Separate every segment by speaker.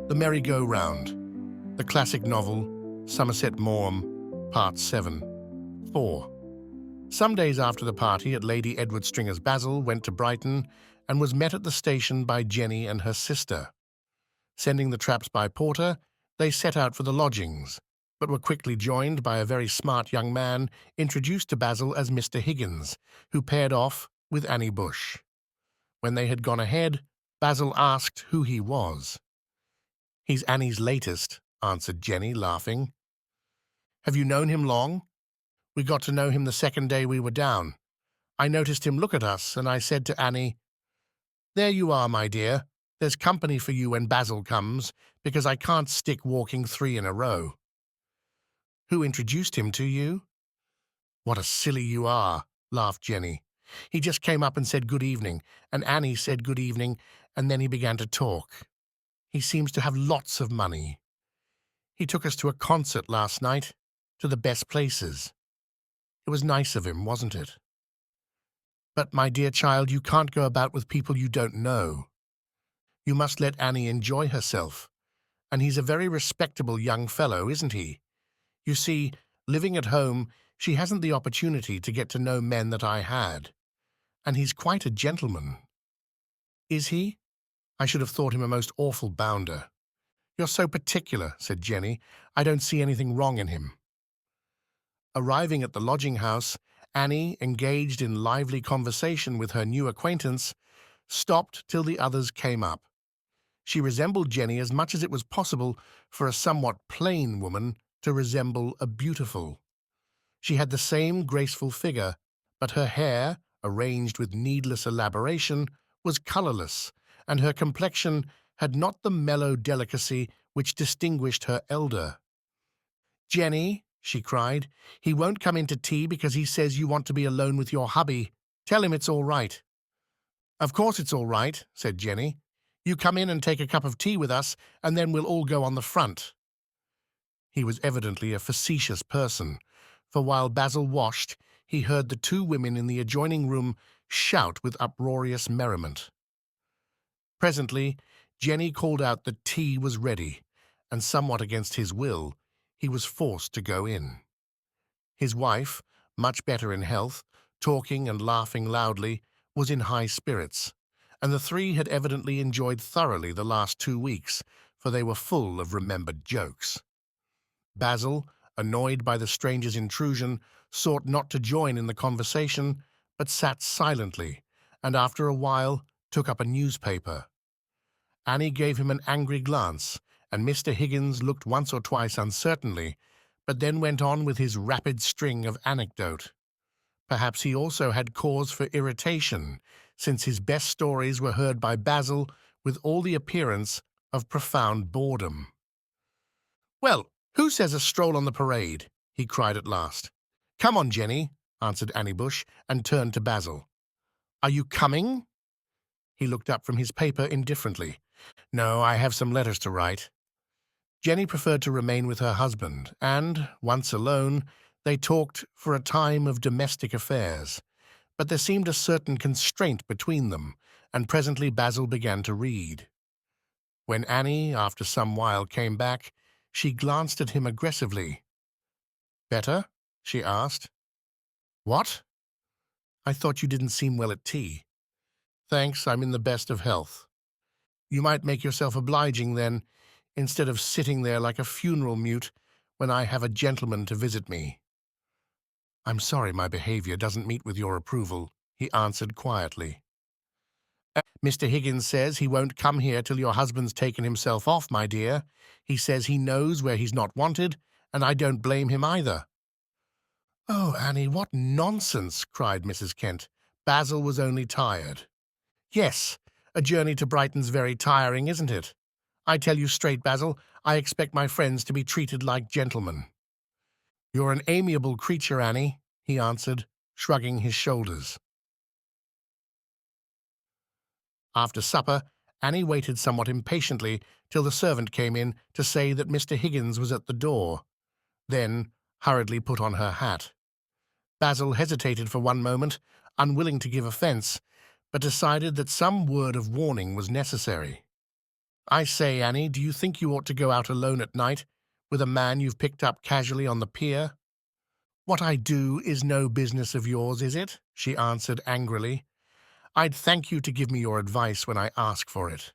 Speaker 1: The Merry-Go-Round, the classic novel, Somerset Maugham, Part 7. 4. Some days after the party at Lady Edward Stringer's, Basil went to Brighton and was met at the station by Jenny and her sister. Sending the traps by porter, they set out for the lodgings, but were quickly joined by a very smart young man introduced to Basil as Mr. Higgins, who paired off with Annie Bush. When they had gone ahead, Basil asked who he was. "He's Annie's latest," answered Jenny, laughing. "Have you known him long?" "We got to know him the second day we were down. I noticed him look at us, and I said to Annie, 'There you are, my dear. There's company for you when Basil comes, because I can't stick walking 3 in a row.'" "Who introduced him to you?" "What a silly you are," laughed Jenny. "He just came up and said good evening, and Annie said good evening, and then he began to talk. He seems to have lots of money. He took us to a concert last night, to the best places. It was nice of him, wasn't it?" "But, my dear child, you can't go about with people you don't know. You must let Annie enjoy herself. And he's a very respectable young fellow, isn't he? You see, living at home, she hasn't the opportunity to get to know men that I had. And he's quite a gentleman." "Is he? I should have thought him a most awful bounder." "You're so particular," said Jenny. "I don't see anything wrong in him." Arriving at the lodging-house, Annie, engaged in lively conversation with her new acquaintance, stopped till the others came up. She resembled Jenny as much as it was possible for a somewhat plain woman to resemble a beautiful. She had the same graceful figure, but her hair, arranged with needless elaboration, was colourless, and her complexion had not the mellow delicacy which distinguished her elder. "Jenny," she cried, "he won't come in to tea because he says you want to be alone with your hubby. Tell him it's all right." "Of course it's all right," said Jenny. "You come in and take a cup of tea with us, and then we'll all go on the front." He was evidently a facetious person, for while Basil washed, he heard the 2 women in the adjoining room shout with uproarious merriment. Presently, Jenny called out that tea was ready, and somewhat against his will, he was forced to go in. His wife, much better in health, talking and laughing loudly, was in high spirits, and the 3 had evidently enjoyed thoroughly the last 2 weeks, for they were full of remembered jokes. Basil, annoyed by the stranger's intrusion, sought not to join in the conversation, but sat silently, and after a while took up a newspaper. Annie gave him an angry glance, and Mr. Higgins looked once or twice uncertainly, but then went on with his rapid string of anecdote. Perhaps he also had cause for irritation, since his best stories were heard by Basil with all the appearance of profound boredom. "Well, who says a stroll on the parade?" he cried at last. "Come on, Jenny," answered Annie Bush, and turned to Basil. "Are you coming?" He looked up from his paper indifferently. "No, I have some letters to write." Jenny preferred to remain with her husband, and, once alone, they talked for a time of domestic affairs. But there seemed a certain constraint between them, and presently Basil began to read. When Annie, after some while, came back, she glanced at him aggressively. "Better?" she asked. "What?" "I thought you didn't seem well at tea." "Thanks, I'm in the best of health." "You might make yourself obliging, then, instead of sitting there like a funeral mute when I have a gentleman to visit me." "I'm sorry my behavior doesn't meet with your approval," he answered quietly. "Mr. Higgins says he won't come here till your husband's taken himself off, my dear. He says he knows where he's not wanted, and I don't blame him either." "Oh, Annie, what nonsense!" cried Mrs. Kent. "Basil was only tired." "Yes, a journey to Brighton's very tiring, isn't it? I tell you straight, Basil, I expect my friends to be treated like gentlemen." "You're an amiable creature, Annie," he answered, shrugging his shoulders. After supper, Annie waited somewhat impatiently till the servant came in to say that Mr. Higgins was at the door, then hurriedly put on her hat. Basil hesitated for one moment, unwilling to give offence, but decided that some word of warning was necessary. I say, Annie, do you think you ought to go out alone at night with a man you've picked up casually on the pier? What I do is no business of yours, is it? She answered angrily. I'd thank you to give me your advice when I ask for it.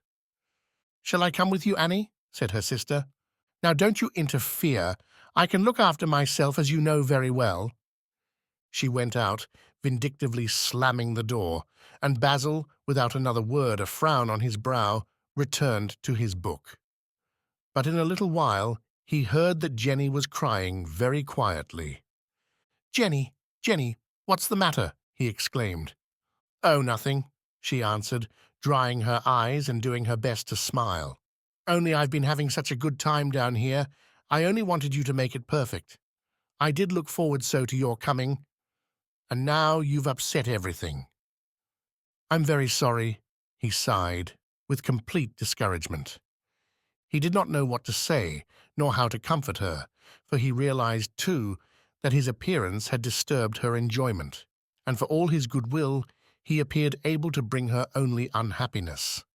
Speaker 1: Shall I come with you, Annie? Said her sister. Now don't you interfere. I can look after myself, as you know very well. She went out, vindictively slamming the door, and Basil, without another word, a frown on his brow, returned to his book. But in a little while he heard that Jenny was crying very quietly. "Jenny, Jenny, what's the matter?" he exclaimed. "Oh, nothing," she answered, drying her eyes and doing her best to smile. "Only I've been having such a good time down here. I only wanted you to make it perfect. I did look forward so to your coming, and now you've upset everything." "I'm very sorry," he sighed, with complete discouragement. He did not know what to say, nor how to comfort her, for he realized, too, that his appearance had disturbed her enjoyment, and for all his goodwill he appeared able to bring her only unhappiness.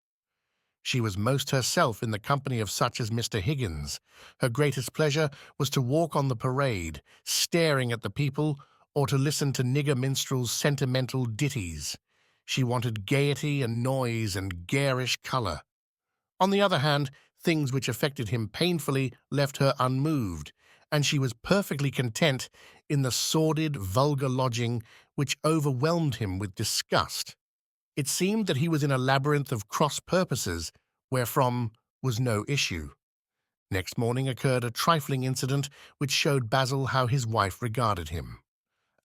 Speaker 1: She was most herself in the company of such as Mr. Higgins. Her greatest pleasure was to walk on the parade, staring at the people, or to listen to nigger minstrels' sentimental ditties. She wanted gaiety and noise and garish colour. On the other hand, things which affected him painfully left her unmoved, and she was perfectly content in the sordid, vulgar lodging which overwhelmed him with disgust. It seemed that he was in a labyrinth of cross purposes, wherefrom was no issue. Next morning occurred a trifling incident which showed Basil how his wife regarded him.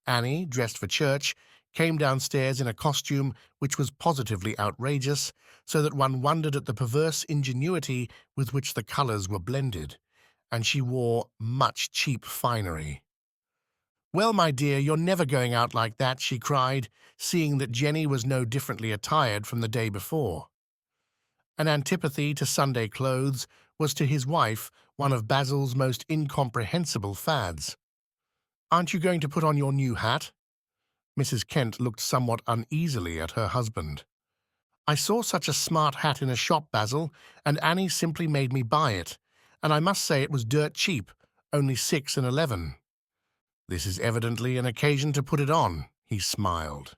Speaker 1: Annie, dressed for church, came downstairs in a costume which was positively outrageous, so that one wondered at the perverse ingenuity with which the colours were blended, and she wore much cheap finery. "Well, my dear, you're never going out like that," she cried, seeing that Jenny was no differently attired from the day before. An antipathy to Sunday clothes was to his wife one of Basil's most incomprehensible fads. "Aren't you going to put on your new hat?" Mrs. Kent looked somewhat uneasily at her husband. "I saw such a smart hat in a shop, Basil, and Annie simply made me buy it, and I must say it was dirt cheap, only 6 and 11. "This is evidently an occasion to put it on," he smiled.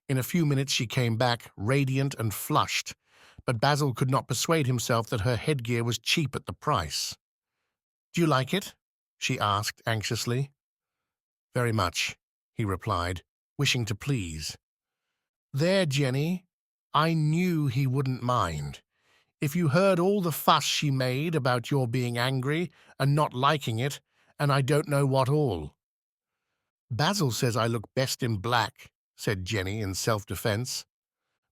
Speaker 1: In a few minutes she came back, radiant and flushed, but Basil could not persuade himself that her headgear was cheap at the price. "Do you like it?" she asked anxiously. "Very much," he replied, wishing to please. "There, Jenny, I knew he wouldn't mind. If you heard all the fuss she made about your being angry and not liking it, and I don't know what all." "Basil says I look best in black," said Jenny in self-defence.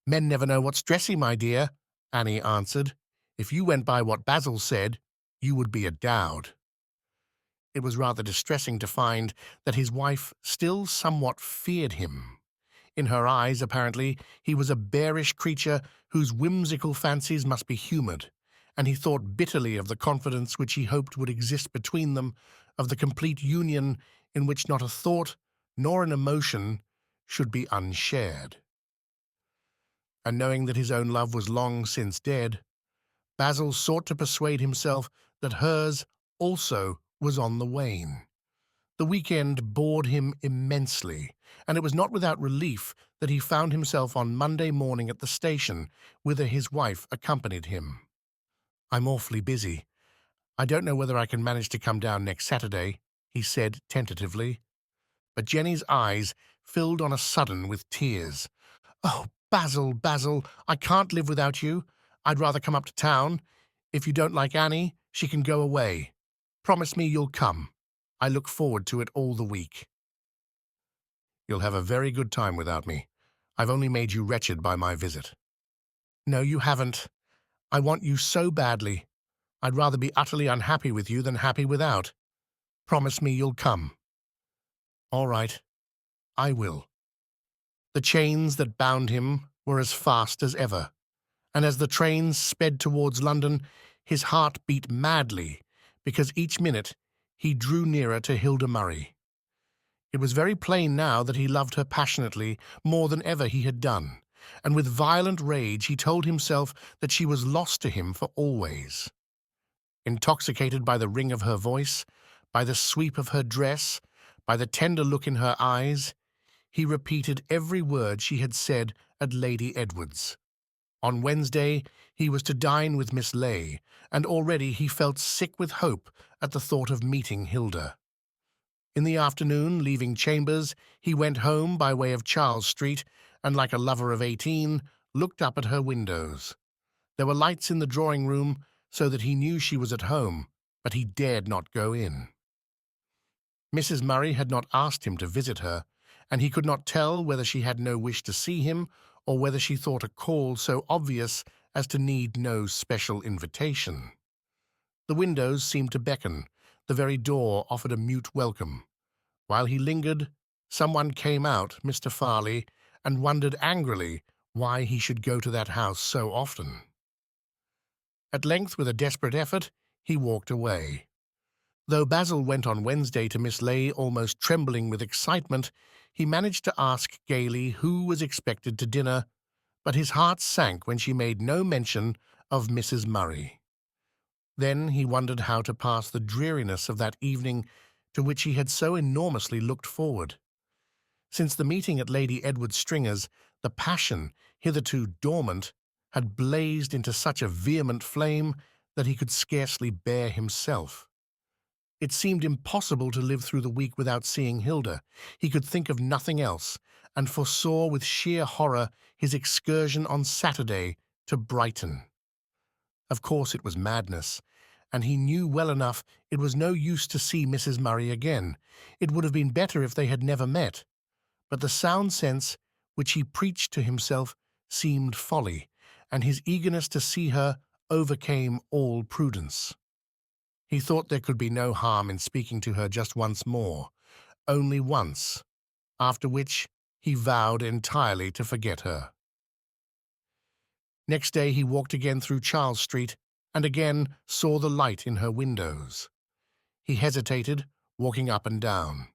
Speaker 1: "Men never know what's dressy, my dear," Annie answered. "If you went by what Basil said, you would be a dowd." It was rather distressing to find that his wife still somewhat feared him. In her eyes, apparently, he was a bearish creature whose whimsical fancies must be humoured, and he thought bitterly of the confidence which he hoped would exist between them, of the complete union in which not a thought nor an emotion should be unshared. And knowing that his own love was long since dead, Basil sought to persuade himself that hers also was on the wane. The weekend bored him immensely, and it was not without relief that he found himself on Monday morning at the station, whither his wife accompanied him. "I'm awfully busy. I don't know whether I can manage to come down next Saturday," he said tentatively. But Jenny's eyes filled on a sudden with tears. "Oh, Basil, Basil, I can't live without you. I'd rather come up to town. If you don't like Annie, she can go away. Promise me you'll come. I look forward to it all the week." "You'll have a very good time without me. I've only made you wretched by my visit." "No, you haven't. I want you so badly. I'd rather be utterly unhappy with you than happy without. Promise me you'll come." "All right, I will." The chains that bound him were as fast as ever, and as the trains sped towards London, his heart beat madly, because each minute he drew nearer to Hilda Murray. It was very plain now that he loved her passionately, more than ever he had done, and with violent rage he told himself that she was lost to him for always. Intoxicated by the ring of her voice, by the sweep of her dress, by the tender look in her eyes, he repeated every word she had said at Lady Edward's. On Wednesday he was to dine with Miss Leigh, and already he felt sick with hope at the thought of meeting Hilda. In the afternoon, leaving chambers, he went home by way of Charles Street, and like a lover of 18, looked up at her windows. There were lights in the drawing-room, so that he knew she was at home, but he dared not go in. Mrs. Murray had not asked him to visit her, and he could not tell whether she had no wish to see him or whether she thought a call so obvious as to need no special invitation. The windows seemed to beckon, the very door offered a mute welcome. While he lingered, someone came out, Mr. Farley, and wondered angrily why he should go to that house so often. At length, with a desperate effort, he walked away. Though Basil went on Wednesday to Miss Leigh almost trembling with excitement, he managed to ask gaily who was expected to dinner, but his heart sank when she made no mention of Mrs. Murray. Then he wondered how to pass the dreariness of that evening to which he had so enormously looked forward. Since the meeting at Lady Edward Stringer's, the passion, hitherto dormant, had blazed into such a vehement flame that he could scarcely bear himself. It seemed impossible to live through the week without seeing Hilda. He could think of nothing else, and foresaw with sheer horror his excursion on Saturday to Brighton. Of course it was madness, and he knew well enough it was no use to see Mrs. Murray again. It would have been better if they had never met. But the sound sense which he preached to himself seemed folly, and his eagerness to see her overcame all prudence. He thought there could be no harm in speaking to her just once more, only once, after which he vowed entirely to forget her. Next day he walked again through Charles Street, and again saw the light in her windows. He hesitated, walking up and down.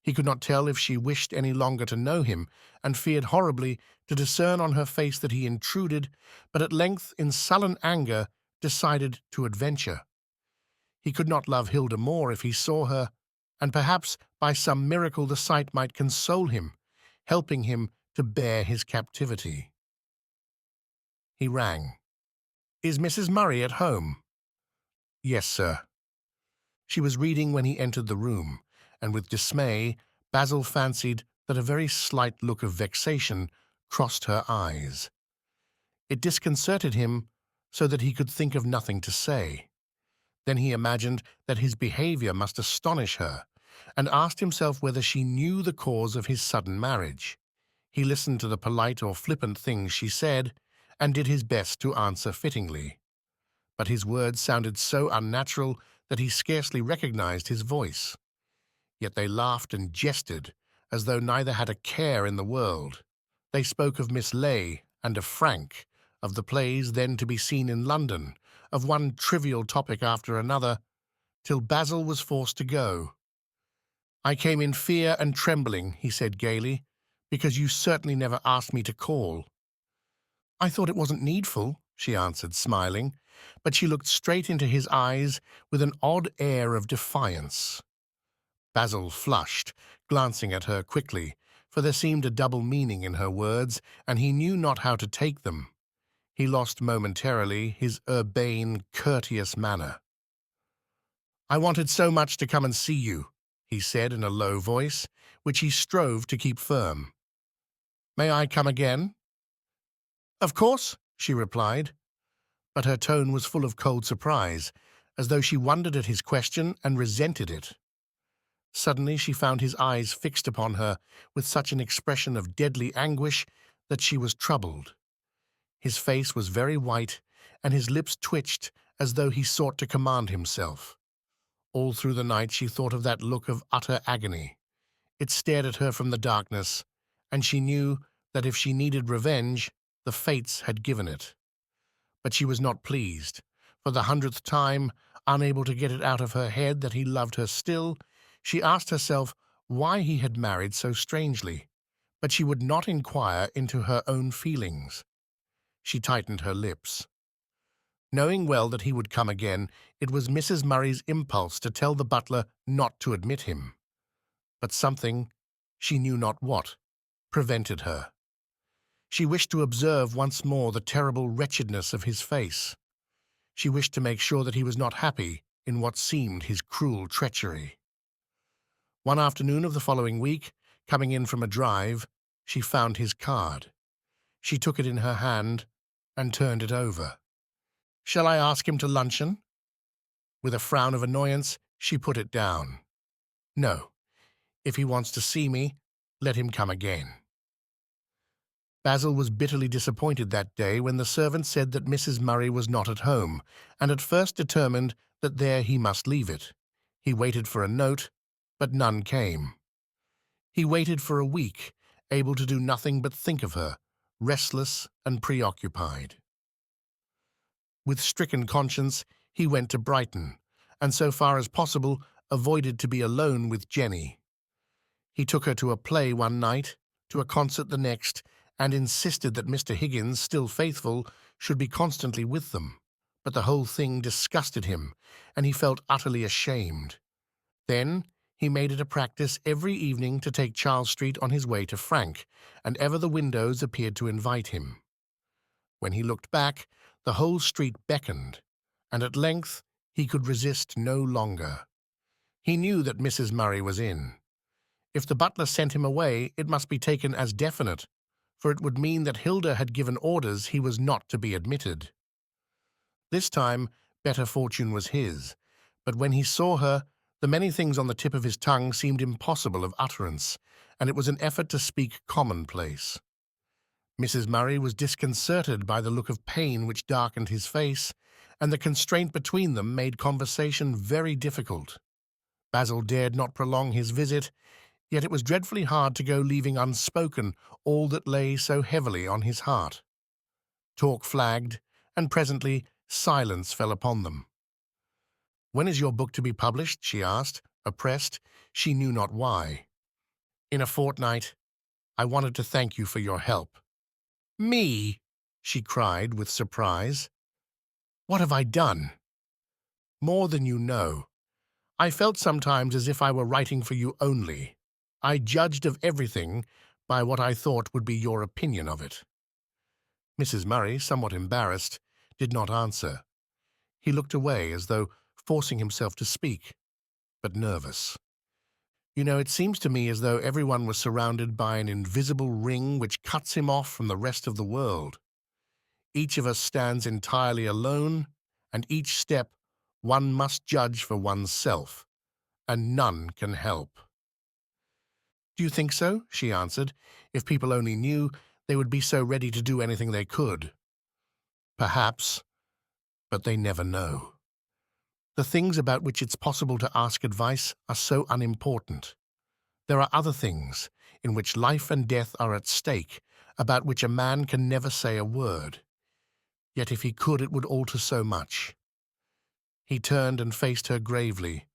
Speaker 1: He could not tell if she wished any longer to know him, and feared horribly to discern on her face that he intruded, but at length, in sullen anger, decided to adventure. He could not love Hilda more if he saw her, and perhaps by some miracle the sight might console him, helping him to bear his captivity. He rang. "Is Mrs. Murray at home?" "Yes, sir." She was reading when he entered the room, and with dismay Basil fancied that a very slight look of vexation crossed her eyes. It disconcerted him so that he could think of nothing to say. Then he imagined that his behavior must astonish her, and asked himself whether she knew the cause of his sudden marriage. He listened to the polite or flippant things she said, and did his best to answer fittingly. But his words sounded so unnatural that he scarcely recognized his voice. Yet they laughed and jested, as though neither had a care in the world. They spoke of Miss Leigh and of Frank, of the plays then to be seen in London, of one trivial topic after another, till Basil was forced to go. "I came in fear and trembling," he said gaily, "because you certainly never asked me to call." "I thought it wasn't needful," she answered, smiling, but she looked straight into his eyes with an odd air of defiance. Basil flushed, glancing at her quickly, for there seemed a double meaning in her words, and he knew not how to take them. He lost momentarily his urbane, courteous manner. "I wanted so much to come and see you," he said in a low voice, which he strove to keep firm. "May I come again?" "Of course," she replied, but her tone was full of cold surprise, as though she wondered at his question and resented it. Suddenly she found his eyes fixed upon her with such an expression of deadly anguish that she was troubled. His face was very white, and his lips twitched as though he sought to command himself. All through the night she thought of that look of utter agony. It stared at her from the darkness, and she knew that if she needed revenge, the fates had given it. But she was not pleased. For the 100th time, unable to get it out of her head that he loved her still, she asked herself why he had married so strangely. but she would not inquire into her own feelings. She tightened her lips. Knowing well that he would come again, it was Mrs. Murray's impulse to tell the butler not to admit him. But something, she knew not what, prevented her. She wished to observe once more the terrible wretchedness of his face. She wished to make sure that he was not happy in what seemed his cruel treachery. One afternoon of the following week, coming in from a drive, she found his card. She took it in her hand and turned it over. "Shall I ask him to luncheon?" With a frown of annoyance, she put it down. "No. If he wants to see me, let him come again." Basil was bitterly disappointed that day when the servant said that Mrs. Murray was not at home, and at first determined that there he must leave it. He waited for a note, but none came. He waited for a week, able to do nothing but think of her, restless and preoccupied. With stricken conscience, he went to Brighton, and so far as possible avoided to be alone with Jenny. He took her to a play one night, to a concert the next, and insisted that Mr. Higgins, still faithful, should be constantly with them. But the whole thing disgusted him, and he felt utterly ashamed. Then he made it a practice every evening to take Charles Street on his way to Frank, and ever the windows appeared to invite him. When he looked back, the whole street beckoned, and at length he could resist no longer. He knew that Mrs. Murray was in. If the butler sent him away, it must be taken as definite, for it would mean that Hilda had given orders he was not to be admitted. This time, better fortune was his, but when he saw her, the many things on the tip of his tongue seemed impossible of utterance, and it was an effort to speak commonplace. Mrs. Murray was disconcerted by the look of pain which darkened his face, and the constraint between them made conversation very difficult. Basil dared not prolong his visit, yet it was dreadfully hard to go leaving unspoken all that lay so heavily on his heart. Talk flagged, and presently silence fell upon them. "When is your book to be published?" she asked, oppressed, she knew not why. "In a fortnight. I wanted to thank you for your help." "Me?" she cried with surprise. "What have I done?" "More than you know. I felt sometimes as if I were writing for you only. I judged of everything by what I thought would be your opinion of it." Mrs. Murray, somewhat embarrassed, did not answer. He looked away as though forcing himself to speak, but nervous. "You know, it seems to me as though everyone was surrounded by an invisible ring which cuts him off from the rest of the world. Each of us stands entirely alone, and each step one must judge for oneself, and none can help." "Do you think so?" she answered. "If people only knew, they would be so ready to do anything they could." "Perhaps, but they never know. The things about which it's possible to ask advice are so unimportant. There are other things, in which life and death are at stake, about which a man can never say a word. Yet if he could, it would alter so much." He turned and faced her gravely.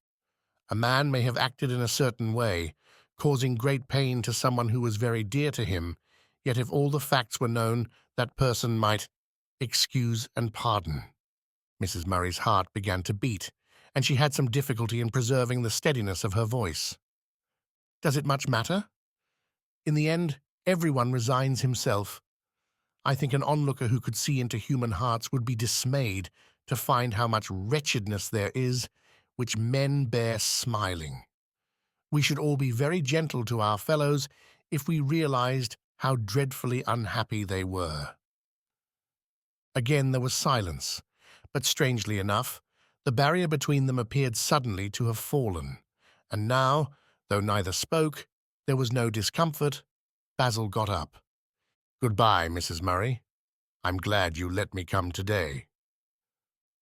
Speaker 1: "A man may have acted in a certain way, causing great pain to someone who was very dear to him, yet if all the facts were known, that person might excuse and pardon." Mrs. Murray's heart began to beat, and she had some difficulty in preserving the steadiness of her voice. "Does it much matter? In the end, everyone resigns himself. I think an onlooker who could see into human hearts would be dismayed to find how much wretchedness there is, which men bear smiling. We should all be very gentle to our fellows if we realized how dreadfully unhappy they were." Again there was silence, but strangely enough, the barrier between them appeared suddenly to have fallen, and now, though neither spoke, there was no discomfort. Basil got up. "Goodbye, Mrs. Murray. I'm glad you let me come today."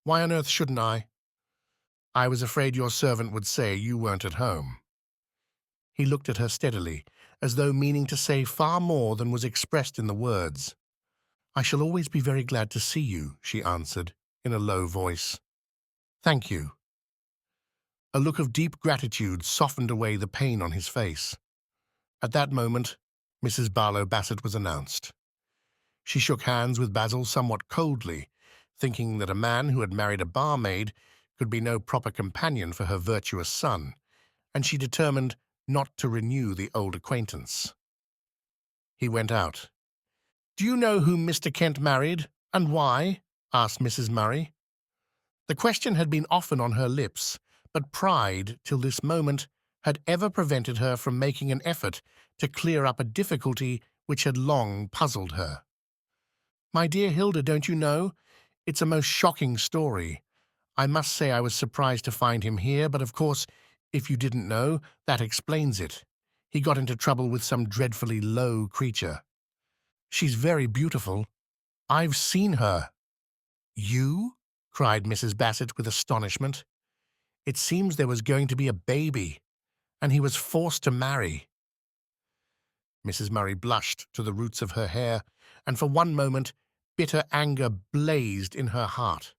Speaker 1: "Why on earth shouldn't I?" "I was afraid your servant would say you weren't at home." He looked at her steadily, as though meaning to say far more than was expressed in the words. "I shall always be very glad to see you," she answered, in a low voice. "Thank you." A look of deep gratitude softened away the pain on his face. At that moment, Mrs. Barlow Bassett was announced. She shook hands with Basil somewhat coldly, thinking that a man who had married a barmaid could be no proper companion for her virtuous son, and she determined not to renew the old acquaintance. He went out. "Do you know whom Mr. Kent married, and why?" asked Mrs. Murray. The question had been often on her lips, but pride, till this moment, had ever prevented her from making an effort to clear up a difficulty which had long puzzled her. "My dear Hilda, don't you know? It's a most shocking story. I must say I was surprised to find him here, but of course, if you didn't know, that explains it. He got into trouble with some dreadfully low creature. She's very beautiful. I've seen her." "You?" cried Mrs. Bassett with astonishment. "It seems there was going to be a baby, and he was forced to marry." Mrs. Murray blushed to the roots of her hair, and for one moment bitter anger blazed in her heart.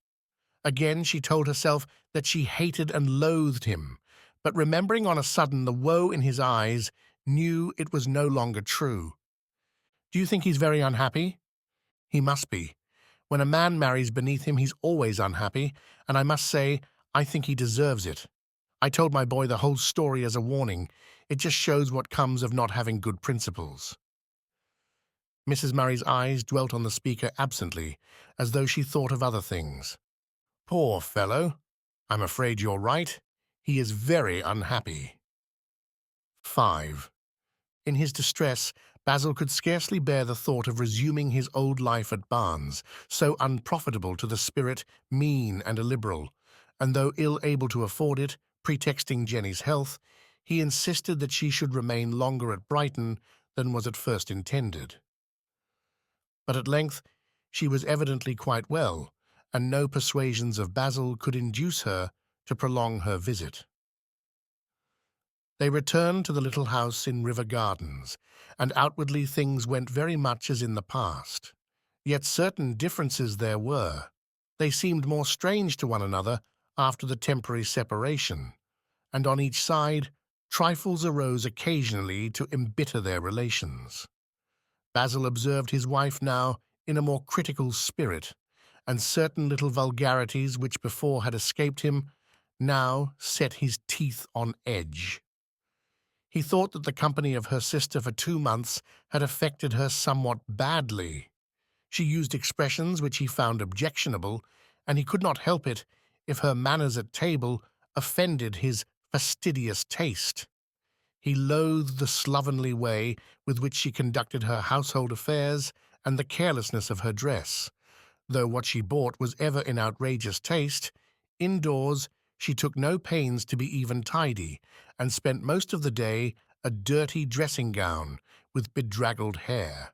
Speaker 1: Again she told herself that she hated and loathed him, but remembering on a sudden the woe in his eyes, knew it was no longer true. "Do you think he's very unhappy?" "He must be. When a man marries beneath him, he's always unhappy, and I must say, I think he deserves it. I told my boy the whole story as a warning. It just shows what comes of not having good principles." Mrs. Murray's eyes dwelt on the speaker absently, as though she thought of other things. "Poor fellow. I'm afraid you're right. He is very unhappy." 5. In his distress, Basil could scarcely bear the thought of resuming his old life at Barnes, so unprofitable to the spirit, mean and illiberal, and though ill able to afford it, pretexting Jenny's health, he insisted that she should remain longer at Brighton than was at first intended. But at length she was evidently quite well, and no persuasions of Basil could induce her to prolong her visit. They returned to the little house in River Gardens, and outwardly things went very much as in the past. Yet certain differences there were. They seemed more strange to one another after the temporary separation, and on each side trifles arose occasionally to embitter their relations. Basil observed his wife now in a more critical spirit, and certain little vulgarities which before had escaped him now set his teeth on edge. He thought that the company of her sister for 2 months had affected her somewhat badly. She used expressions which he found objectionable, and he could not help it if her manners at table offended his fastidious taste. He loathed the slovenly way with which she conducted her household affairs and the carelessness of her dress. Though what she bought was ever in outrageous taste, indoors she took no pains to be even tidy, and spent most of the day a dirty dressing-gown with bedraggled hair.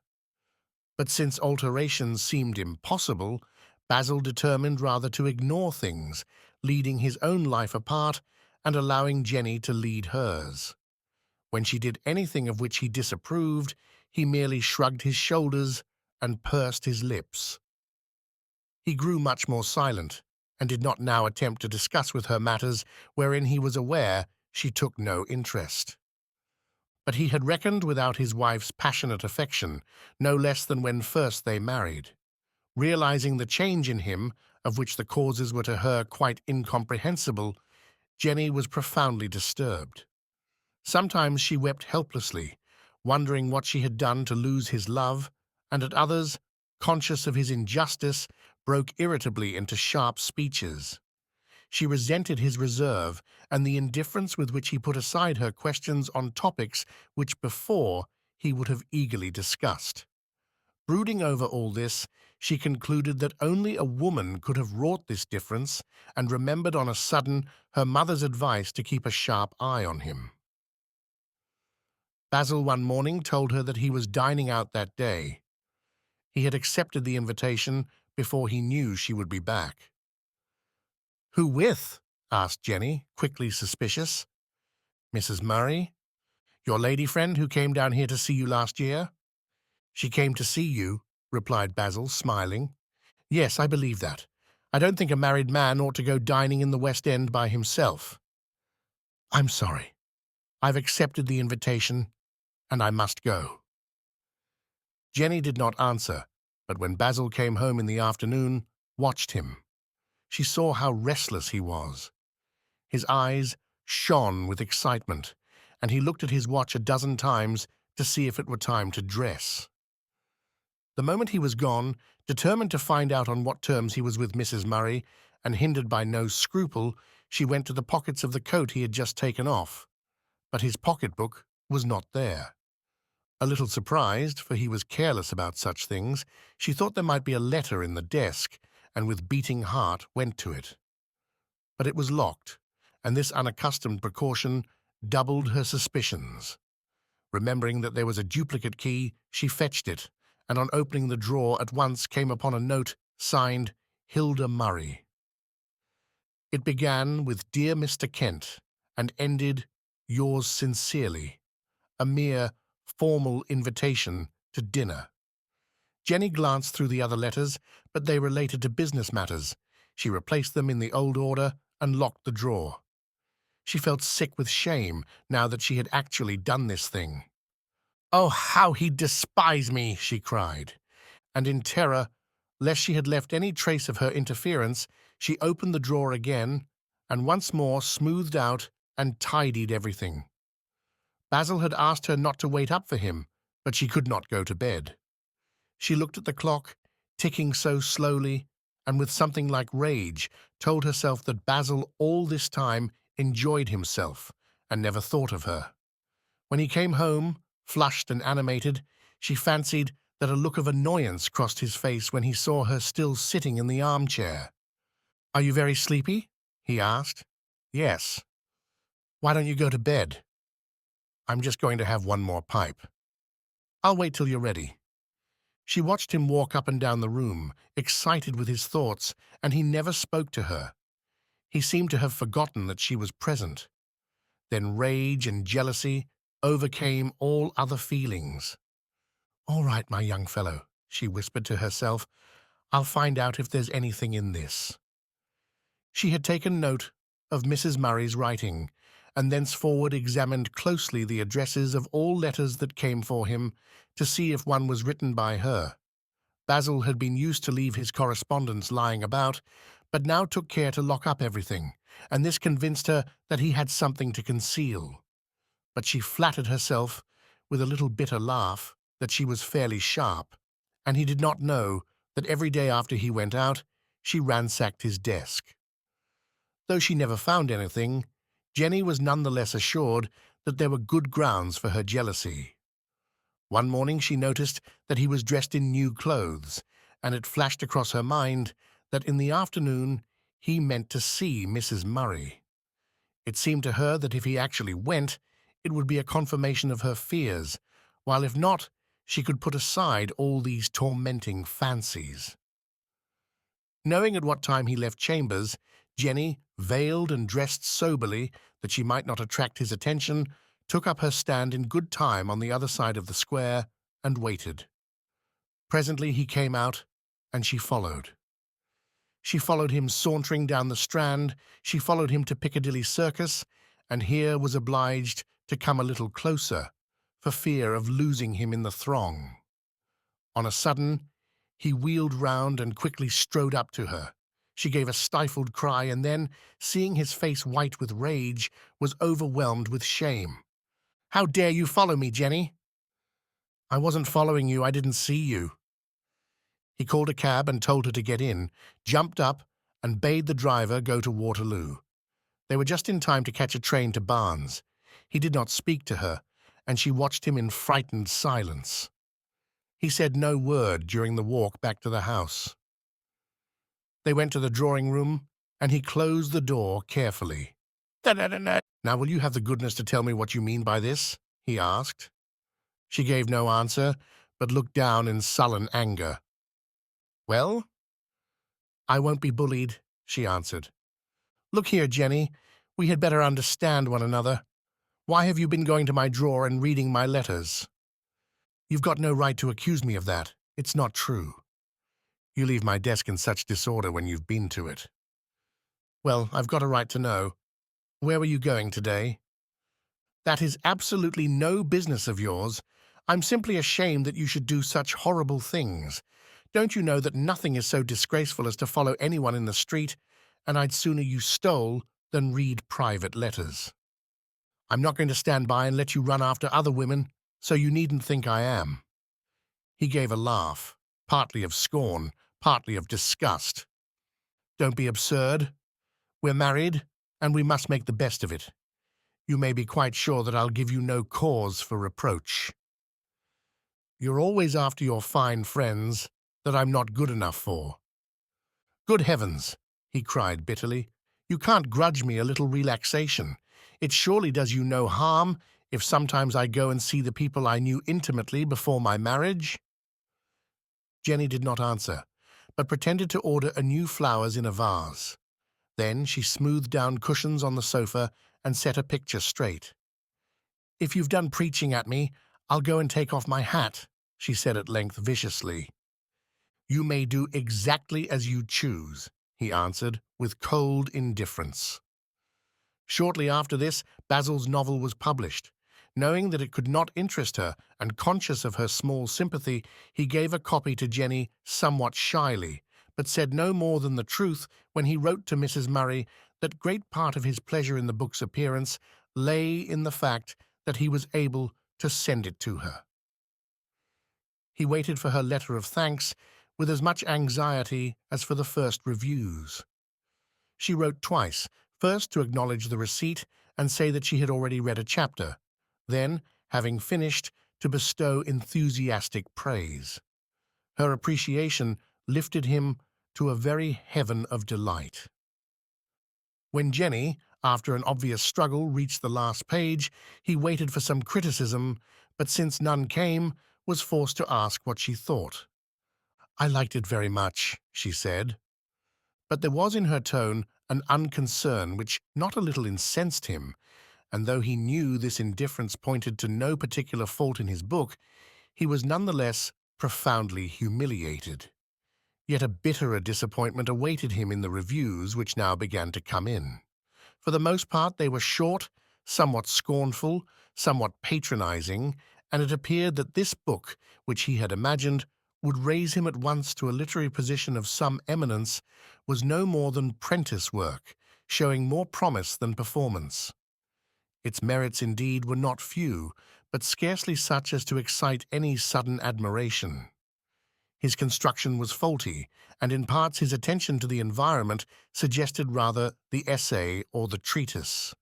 Speaker 1: But since alterations seemed impossible, Basil determined rather to ignore things, leading his own life apart and allowing Jenny to lead hers. When she did anything of which he disapproved, he merely shrugged his shoulders and pursed his lips. He grew much more silent, and did not now attempt to discuss with her matters wherein he was aware she took no interest. But he had reckoned without his wife's passionate affection, no less than when first they married. Realizing the change in him, of which the causes were to her quite incomprehensible, Jenny was profoundly disturbed. Sometimes she wept helplessly, wondering what she had done to lose his love, and at others, conscious of his injustice, broke irritably into sharp speeches. She resented his reserve and the indifference with which he put aside her questions on topics which before he would have eagerly discussed. Brooding over all this, she concluded that only a woman could have wrought this difference, and remembered on a sudden her mother's advice to keep a sharp eye on him. Basil one morning told her that he was dining out that day. He had accepted the invitation before he knew she would be back. "Who with?" asked Jenny, quickly suspicious. "Mrs. Murray, your lady friend who came down here to see you last year." "She came to see you," replied Basil, smiling. "Yes, I believe that. I don't think a married man ought to go dining in the West End by himself." "I'm sorry. I've accepted the invitation, and I must go." Jenny did not answer, but when Basil came home in the afternoon, watched him. She saw how restless he was. His eyes shone with excitement, and he looked at his watch a dozen times to see if it were time to dress. The moment he was gone, determined to find out on what terms he was with Mrs. Murray, and hindered by no scruple, she went to the pockets of the coat he had just taken off. But his pocketbook was not there. A little surprised, for he was careless about such things, she thought there might be a letter in the desk, and with beating heart went to it. But it was locked, and this unaccustomed precaution doubled her suspicions. Remembering that there was a duplicate key, she fetched it, and on opening the drawer at once came upon a note signed Hilda Murray. It began with Dear Mr. Kent, and ended Yours sincerely, a mere formal invitation to dinner. Jenny glanced through the other letters, but they related to business matters. She replaced them in the old order and locked the drawer. She felt sick with shame now that she had actually done this thing. "Oh, how he despised me!" she cried. And in terror, lest she had left any trace of her interference, she opened the drawer again and once more smoothed out and tidied everything. Basil had asked her not to wait up for him, but she could not go to bed. She looked at the clock, ticking so slowly, and with something like rage told herself that Basil all this time enjoyed himself and never thought of her. When he came home, flushed and animated, she fancied that a look of annoyance crossed his face when he saw her still sitting in the armchair. "Are you very sleepy?" he asked. "Yes." "Why don't you go to bed?" "I'm just going to have one more pipe." "I'll wait till you're ready." She watched him walk up and down the room, excited with his thoughts, and he never spoke to her. He seemed to have forgotten that she was present. Then rage and jealousy overcame all other feelings. "All right, my young fellow," she whispered to herself. "I'll find out if there's anything in this." She had taken note of Mrs. Murray's writing, and thenceforward examined closely the addresses of all letters that came for him to see if one was written by her. Basil had been used to leave his correspondence lying about, but now took care to lock up everything, and this convinced her that he had something to conceal. But she flattered herself, with a little bitter laugh, that she was fairly sharp, and he did not know that every day after he went out, she ransacked his desk. Though she never found anything, Jenny was none the less assured that there were good grounds for her jealousy. One morning she noticed that he was dressed in new clothes, and it flashed across her mind that in the afternoon he meant to see Mrs. Murray. It seemed to her that if he actually went, it would be a confirmation of her fears, while if not, she could put aside all these tormenting fancies. Knowing at what time he left chambers, Jenny, veiled and dressed soberly that she might not attract his attention, took up her stand in good time on the other side of the square and waited. Presently he came out, and she followed. She followed him sauntering down the Strand, she followed him to Piccadilly Circus, and here was obliged to come a little closer, for fear of losing him in the throng. On a sudden, he wheeled round and quickly strode up to her. She gave a stifled cry, and then, seeing his face white with rage, was overwhelmed with shame. "How dare you follow me, Jenny?" "I wasn't following you, I didn't see you." He called a cab and told her to get in, jumped up, and bade the driver go to Waterloo. They were just in time to catch a train to Barnes. He did not speak to her, and she watched him in frightened silence. He said no word during the walk back to the house. They went to the drawing-room, and he closed the door carefully. "Now will you have the goodness to tell me what you mean by this?" he asked. She gave no answer, but looked down in sullen anger. "Well?" "I won't be bullied," she answered. "Look here, Jenny, we had better understand one another. Why have you been going to my drawer and reading my letters?" "You've got no right to accuse me of that. It's not true." "You leave my desk in such disorder when you've been to it." "Well, I've got a right to know. Where were you going today?" "That is absolutely no business of yours. I'm simply ashamed that you should do such horrible things. Don't you know that nothing is so disgraceful as to follow anyone in the street, and I'd sooner you stole than read private letters. I'm not going to stand by and let you run after other women, so you needn't think I am." He gave a laugh, partly of scorn, partly of disgust. "Don't be absurd. We're married, and we must make the best of it. You may be quite sure that I'll give you no cause for reproach. You're always after your fine friends that I'm not good enough for." "Good heavens!" he cried bitterly. "You can't grudge me a little relaxation. It surely does you no harm if sometimes I go and see the people I knew intimately before my marriage?" Jenny did not answer, but pretended to order anew flowers in a vase. Then she smoothed down cushions on the sofa and set a picture straight. "If you've done preaching at me, I'll go and take off my hat," she said at length viciously. "You may do exactly as you choose," he answered, with cold indifference. Shortly after this, Basil's novel was published. Knowing that it could not interest her, and conscious of her small sympathy, he gave a copy to Jenny somewhat shyly, but said no more than the truth when he wrote to Mrs. Murray that great part of his pleasure in the book's appearance lay in the fact that he was able to send it to her. He waited for her letter of thanks with as much anxiety as for the first reviews. She wrote twice, first to acknowledge the receipt and say that she had already read a chapter, then, having finished, to bestow enthusiastic praise. Her appreciation lifted him to a very heaven of delight. When Jenny, after an obvious struggle, reached the last page, he waited for some criticism, but since none came, was forced to ask what she thought. "I liked it very much," she said. But there was in her tone an unconcern which not a little incensed him, and though he knew this indifference pointed to no particular fault in his book, he was none the less profoundly humiliated. Yet a bitterer disappointment awaited him in the reviews which now began to come in. For the most part they were short, somewhat scornful, somewhat patronizing, and it appeared that this book, which he had imagined would raise him at once to a literary position of some eminence, was no more than prentice work, showing more promise than performance. Its merits indeed were not few, but scarcely such as to excite any sudden admiration. His construction was faulty, and in parts his attention to the environment suggested rather the essay or the treatise.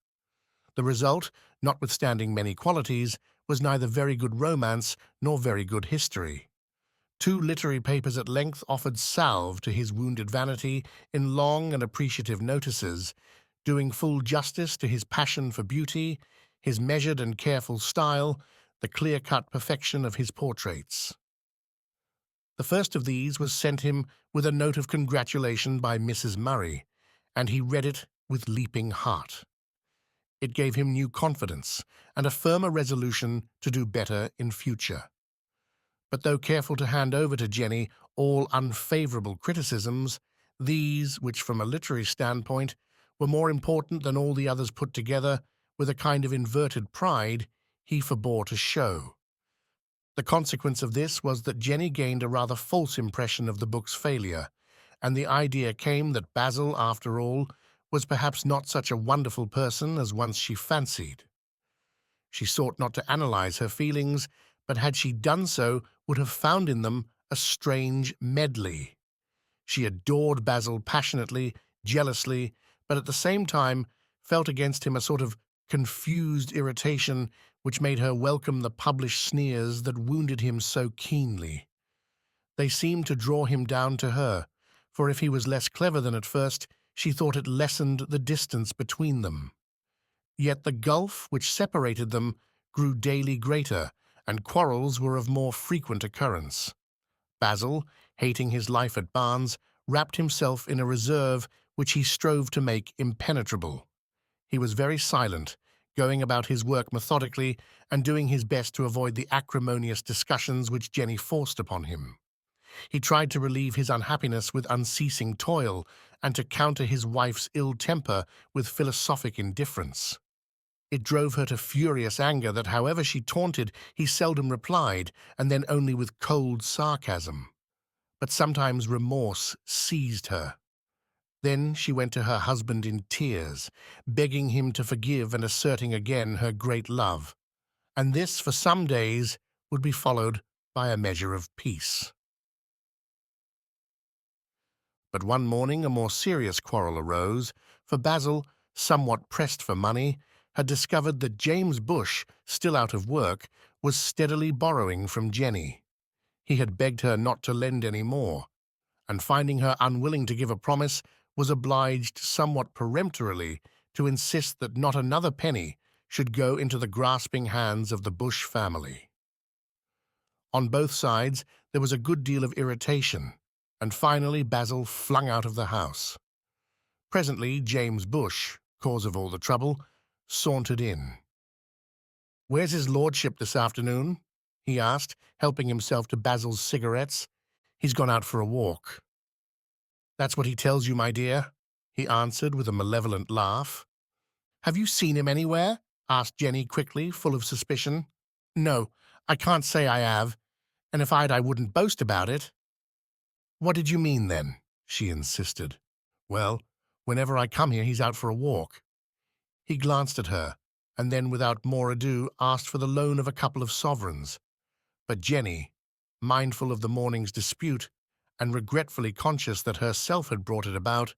Speaker 1: The result, notwithstanding many qualities, was neither very good romance nor very good history. Two literary papers at length offered salve to his wounded vanity in long and appreciative notices, doing full justice to his passion for beauty, his measured and careful style, the clear-cut perfection of his portraits. The first of these was sent him with a note of congratulation by Mrs. Murray, and he read it with leaping heart. It gave him new confidence and a firmer resolution to do better in future. But though careful to hand over to Jenny all unfavorable criticisms, these, which from a literary standpoint were more important than all the others put together, with a kind of inverted pride, he forbore to show. The consequence of this was that Jenny gained a rather false impression of the book's failure, and the idea came that Basil, after all, was perhaps not such a wonderful person as once she fancied. She sought not to analyze her feelings, but had she done so, would have found in them a strange medley. She adored Basil passionately, jealously, but at the same time felt against him a sort of confused irritation which made her welcome the published sneers that wounded him so keenly. They seemed to draw him down to her, for if he was less clever than at first, she thought it lessened the distance between them. Yet the gulf which separated them grew daily greater, and quarrels were of more frequent occurrence. Basil, hating his life at Barnes, wrapped himself in a reserve which he strove to make impenetrable. He was very silent, going about his work methodically and doing his best to avoid the acrimonious discussions which Jenny forced upon him. He tried to relieve his unhappiness with unceasing toil and to counter his wife's ill temper with philosophic indifference. It drove her to furious anger that however she taunted, he seldom replied, and then only with cold sarcasm. But sometimes remorse seized her. Then she went to her husband in tears, begging him to forgive and asserting again her great love. And this, for some days, would be followed by a measure of peace. But one morning a more serious quarrel arose, for Basil, somewhat pressed for money, had discovered that James Bush, still out of work, was steadily borrowing from Jenny. He had begged her not to lend any more, and finding her unwilling to give a promise, was obliged somewhat peremptorily to insist that not another penny should go into the grasping hands of the Bush family. On both sides there was a good deal of irritation, and finally Basil flung out of the house. Presently James Bush, cause of all the trouble, sauntered in. "Where's his lordship this afternoon?" he asked, helping himself to Basil's cigarettes. "He's gone out for a walk." "That's what he tells you, my dear," he answered with a malevolent laugh. "Have you seen him anywhere?" asked Jenny quickly, full of suspicion. "No, I can't say I have, and if I wouldn't boast about it." "What did you mean, then?" she insisted. "Well, whenever I come here he's out for a walk." He glanced at her, and then without more ado asked for the loan of a couple of sovereigns. But Jenny, mindful of the morning's dispute, and regretfully conscious that herself had brought it about,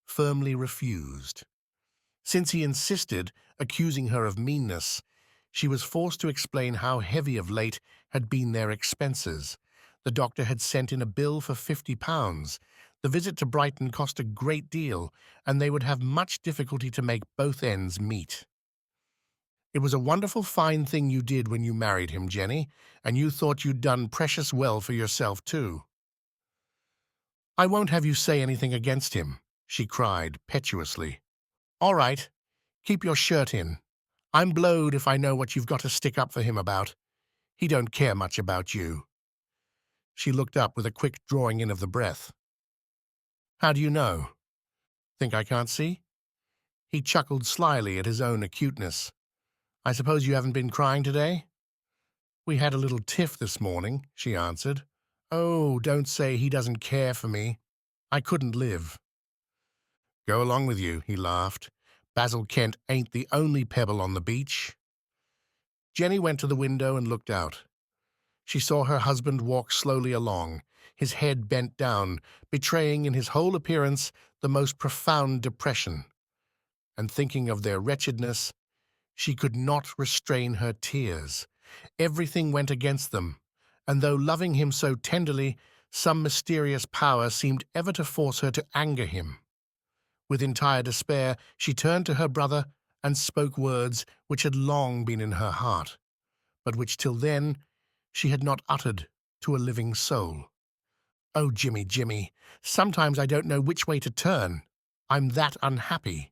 Speaker 1: firmly refused. Since he insisted, accusing her of meanness, she was forced to explain how heavy of late had been their expenses. The doctor had sent in a bill for £50. The visit to Brighton cost a great deal, and they would have much difficulty to make both ends meet. "It was a wonderful fine thing you did when you married him, Jenny, and you thought you'd done precious well for yourself, too." "I won't have you say anything against him," she cried petuously. "All right, keep your shirt in. I'm blowed if I know what you've got to stick up for him about. He don't care much about you." She looked up with a quick drawing in of the breath. "How do you know? Think I can't see?" He chuckled slyly at his own acuteness. "I suppose you haven't been crying today?" "We had a little tiff this morning," she answered. "Oh, don't say he doesn't care for me. I couldn't live." "Go along with you," he laughed. "Basil Kent ain't the only pebble on the beach." Jenny went to the window and looked out. She saw her husband walk slowly along, his head bent down, betraying in his whole appearance the most profound depression. And thinking of their wretchedness, she could not restrain her tears. Everything went against them, and though loving him so tenderly, some mysterious power seemed ever to force her to anger him. With entire despair, she turned to her brother and spoke words which had long been in her heart, but which till then she had not uttered to a living soul. "Oh, Jimmy, Jimmy, sometimes I don't know which way to turn. I'm that unhappy.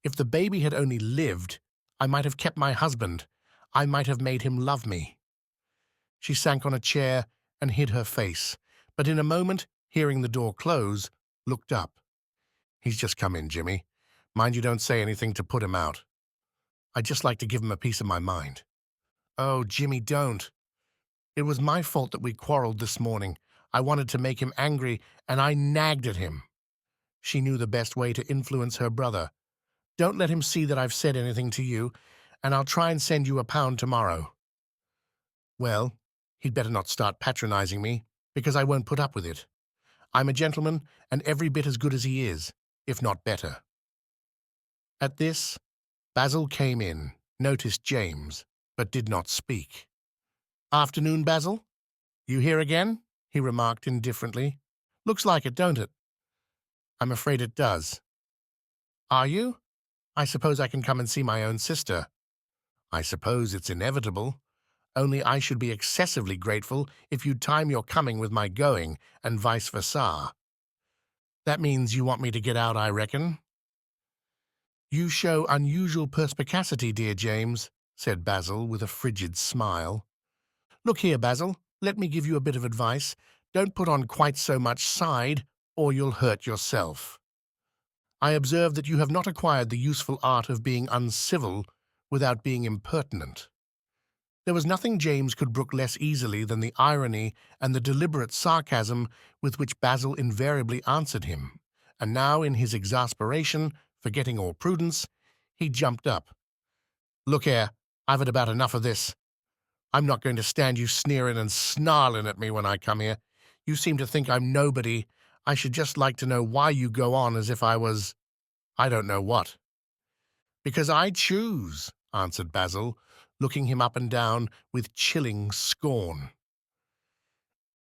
Speaker 1: If the baby had only lived, I might have kept my husband. I might have made him love me." She sank on a chair and hid her face, but in a moment, hearing the door close, looked up. "He's just come in, Jimmy. Mind you don't say anything to put him out. I'd just like to give him a piece of my mind." "Oh, Jimmy, don't. It was my fault that we quarreled this morning. I wanted to make him angry, and I nagged at him." She knew the best way to influence her brother. "Don't let him see that I've said anything to you, and I'll try and send you £1 tomorrow." "Well, he'd better not start patronizing me, because I won't put up with it. I'm a gentleman, and every bit as good as he is, if not better." At this, Basil came in, noticed James, but did not speak. "Afternoon, Basil? You here again?" he remarked indifferently. "Looks like it, don't it?" "I'm afraid it does." "Are you? I suppose I can come and see my own sister." "I suppose it's inevitable. Only I should be excessively grateful if you'd time your coming with my going, and vice versa." "That means you want me to get out, I reckon." "You show unusual perspicacity, dear James," said Basil with a frigid smile. "Look here, Basil, let me give you a bit of advice. Don't put on quite so much side, or you'll hurt yourself. I observe that you have not acquired the useful art of being uncivil without being impertinent. There was nothing James could brook less easily than the irony and the deliberate sarcasm with which Basil invariably answered him, and now, in his exasperation, forgetting all prudence, he jumped up. "Look here, I've had about enough of this. I'm not going to stand you sneering and snarling at me when I come here. You seem to think I'm nobody. I should just like to know why you go on as if I was— I don't know what." "Because I choose," answered Basil, looking him up and down with chilling scorn.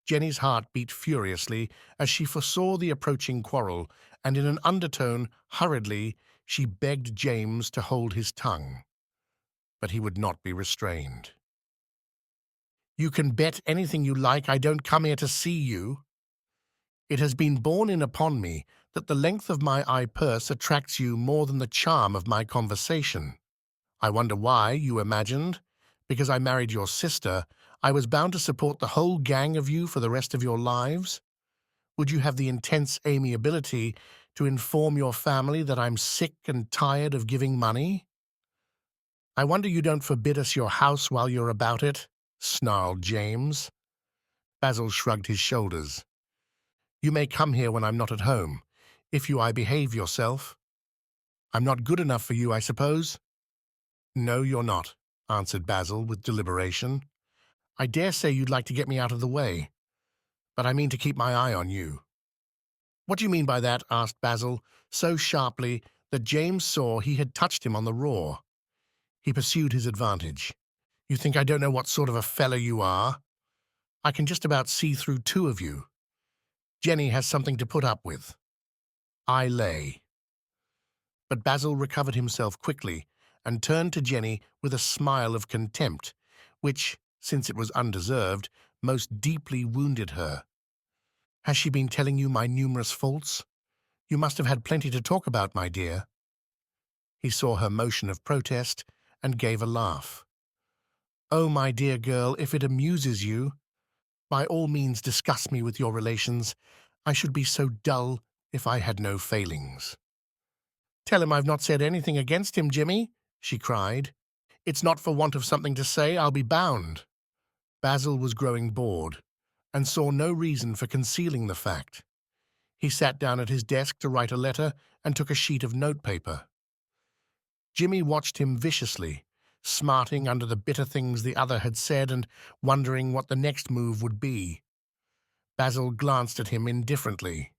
Speaker 1: Jenny's heart beat furiously as she foresaw the approaching quarrel, and in an undertone, hurriedly, she begged James to hold his tongue. But he would not be restrained. "You can bet anything you like I don't come here to see you. It has been borne in upon me that the length of my eye purse attracts you more than the charm of my conversation. I wonder why, you imagined, because I married your sister, I was bound to support the whole gang of you for the rest of your lives? Would you have the intense amiability to inform your family that I'm sick and tired of giving money? I wonder you don't forbid us your house while you're about it," snarled James. Basil shrugged his shoulders. "You may come here when I'm not at home, if I behave yourself. I'm not good enough for you, I suppose?" "No, you're not," answered Basil with deliberation. "I dare say you'd like to get me out of the way, but I mean to keep my eye on you." "What do you mean by that?" asked Basil, so sharply that James saw he had touched him on the raw. He pursued his advantage. "You think I don't know what sort of a fellow you are? I can just about see through two of you. Jenny has something to put up with. I lay." But Basil recovered himself quickly and turned to Jenny with a smile of contempt, which, since it was undeserved, most deeply wounded her. "Has she been telling you my numerous faults? You must have had plenty to talk about, my dear." He saw her motion of protest and gave a laugh. "Oh, my dear girl, if it amuses you, by all means discuss me with your relations. I should be so dull if I had no failings." "Tell him I've not said anything against him, Jimmy," she cried. "It's not for want of something to say, I'll be bound." Basil was growing bored, and saw no reason for concealing the fact. He sat down at his desk to write a letter and took a sheet of notepaper. Jimmy watched him viciously, smarting under the bitter things the other had said and wondering what the next move would be. Basil glanced at him indifferently.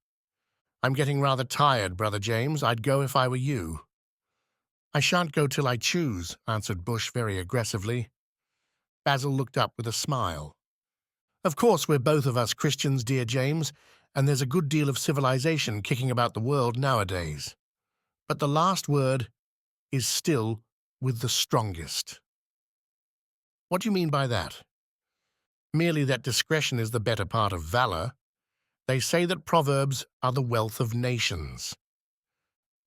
Speaker 1: "I'm getting rather tired, Brother James. I'd go if I were you." "I shan't go till I choose," answered Bush very aggressively. Basil looked up with a smile. "Of course we're both of us Christians, dear James, and there's a good deal of civilization kicking about the world nowadays. But the last word is still with the strongest." "What do you mean by that?" "Merely that discretion is the better part of valor. They say that proverbs are the wealth of nations."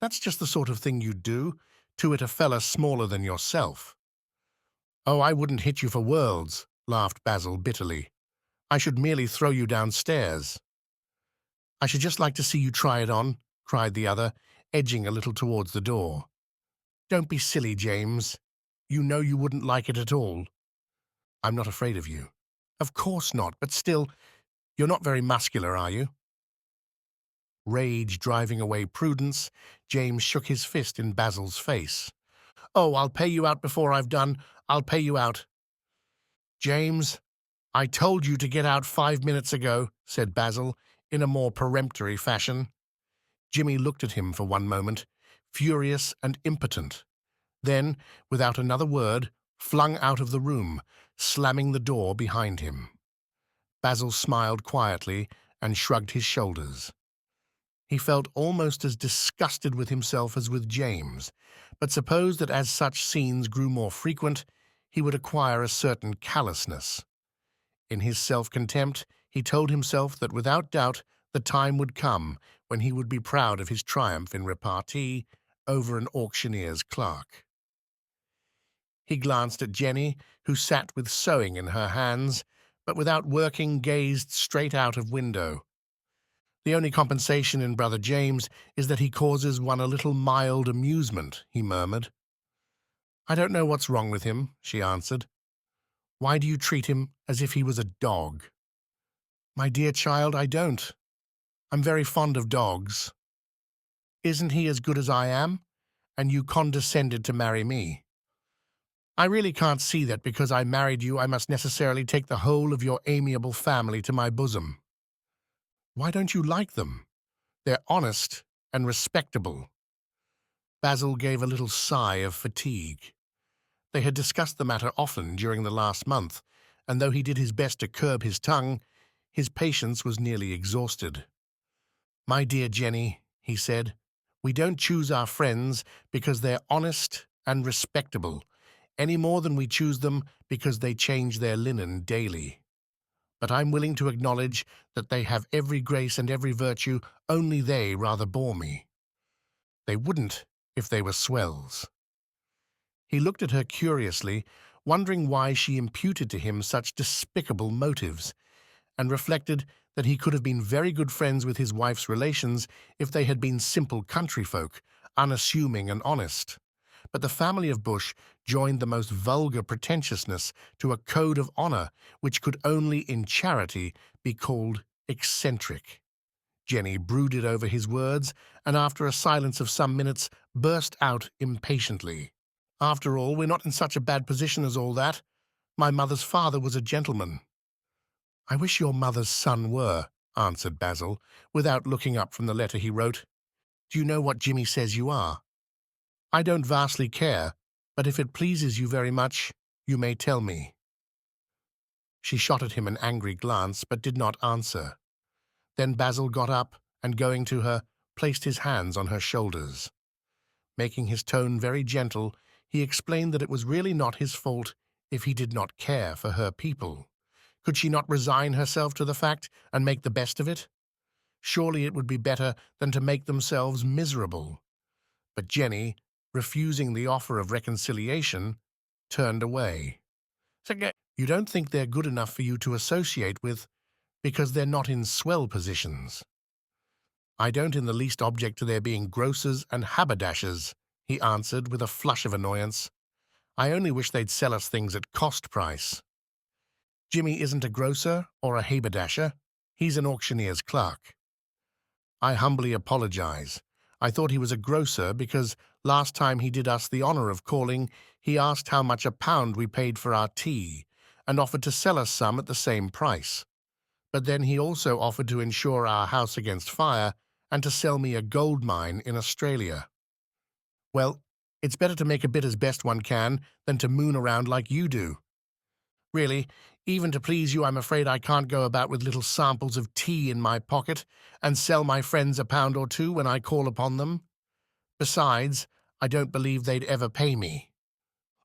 Speaker 1: "That's just the sort of thing you'd do, to it a fella smaller than yourself." "Oh, I wouldn't hit you for worlds," laughed Basil bitterly. "I should merely throw you downstairs." "I should just like to see you try it on," cried the other, edging a little towards the door. "Don't be silly, James. You know you wouldn't like it at all." "I'm not afraid of you." "Of course not, but still, you're not very muscular, are you?" Rage driving away prudence, James shook his fist in Basil's face. "Oh, I'll pay you out before I've done. I'll pay you out." "James, I told you to get out 5 minutes ago," said Basil, in a more peremptory fashion. Jimmy looked at him for one moment, furious and impotent, then, without another word, flung out of the room, slamming the door behind him. Basil smiled quietly and shrugged his shoulders. He felt almost as disgusted with himself as with James, but supposed that as such scenes grew more frequent, he would acquire a certain callousness. In his self-contempt, he told himself that without doubt the time would come when he would be proud of his triumph in repartee over an auctioneer's clerk. He glanced at Jenny, who sat with sewing in her hands, but without working gazed straight out of window. "The only compensation in Brother James is that he causes one a little mild amusement," he murmured. I don't know what's wrong with him, she answered. Why do you treat him as if he was a dog? My dear child, I don't. I'm very fond of dogs. Isn't he as good as I am? And you condescended to marry me. I really can't see that because I married you I must necessarily take the whole of your amiable family to my bosom. Why don't you like them? They're honest and respectable. Basil gave a little sigh of fatigue. They had discussed the matter often during the last month, and though he did his best to curb his tongue, his patience was nearly exhausted. My dear Jenny, he said, we don't choose our friends because they're honest and respectable, any more than we choose them because they change their linen daily. But I'm willing to acknowledge that they have every grace and every virtue, only they rather bore me. They wouldn't if they were swells. He looked at her curiously, wondering why she imputed to him such despicable motives, and reflected that he could have been very good friends with his wife's relations if they had been simple country folk, unassuming and honest. But the family of Bush joined the most vulgar pretentiousness to a code of honor which could only in charity be called eccentric. Jenny brooded over his words, and after a silence of some minutes burst out impatiently. After all, we're not in such a bad position as all that. My mother's father was a gentleman. I wish your mother's son were, answered Basil, without looking up from the letter he wrote. Do you know what Jimmy says you are? I don't vastly care, but if it pleases you very much, you may tell me. She shot at him an angry glance, but did not answer. Then Basil got up, and going to her, placed his hands on her shoulders. Making his tone very gentle, he explained that it was really not his fault if he did not care for her people. Could she not resign herself to the fact and make the best of it? Surely it would be better than to make themselves miserable. But Jenny, refusing the offer of reconciliation, turned away. You don't think they're good enough for you to associate with because they're not in swell positions. I don't in the least object to their being grocers and haberdashers, he answered with a flush of annoyance. I only wish they'd sell us things at cost price. Jimmy isn't a grocer or a haberdasher. He's an auctioneer's clerk. I humbly apologize. I thought he was a grocer because last time he did us the honor of calling, he asked how much a pound we paid for our tea and offered to sell us some at the same price. But then he also offered to insure our house against fire and to sell me a gold mine in Australia. Well, it's better to make a bit as best one can than to moon around like you do. Really, even to please you, I'm afraid I can't go about with little samples of tea in my pocket and sell my friends a pound or two when I call upon them. Besides, I don't believe they'd ever pay me.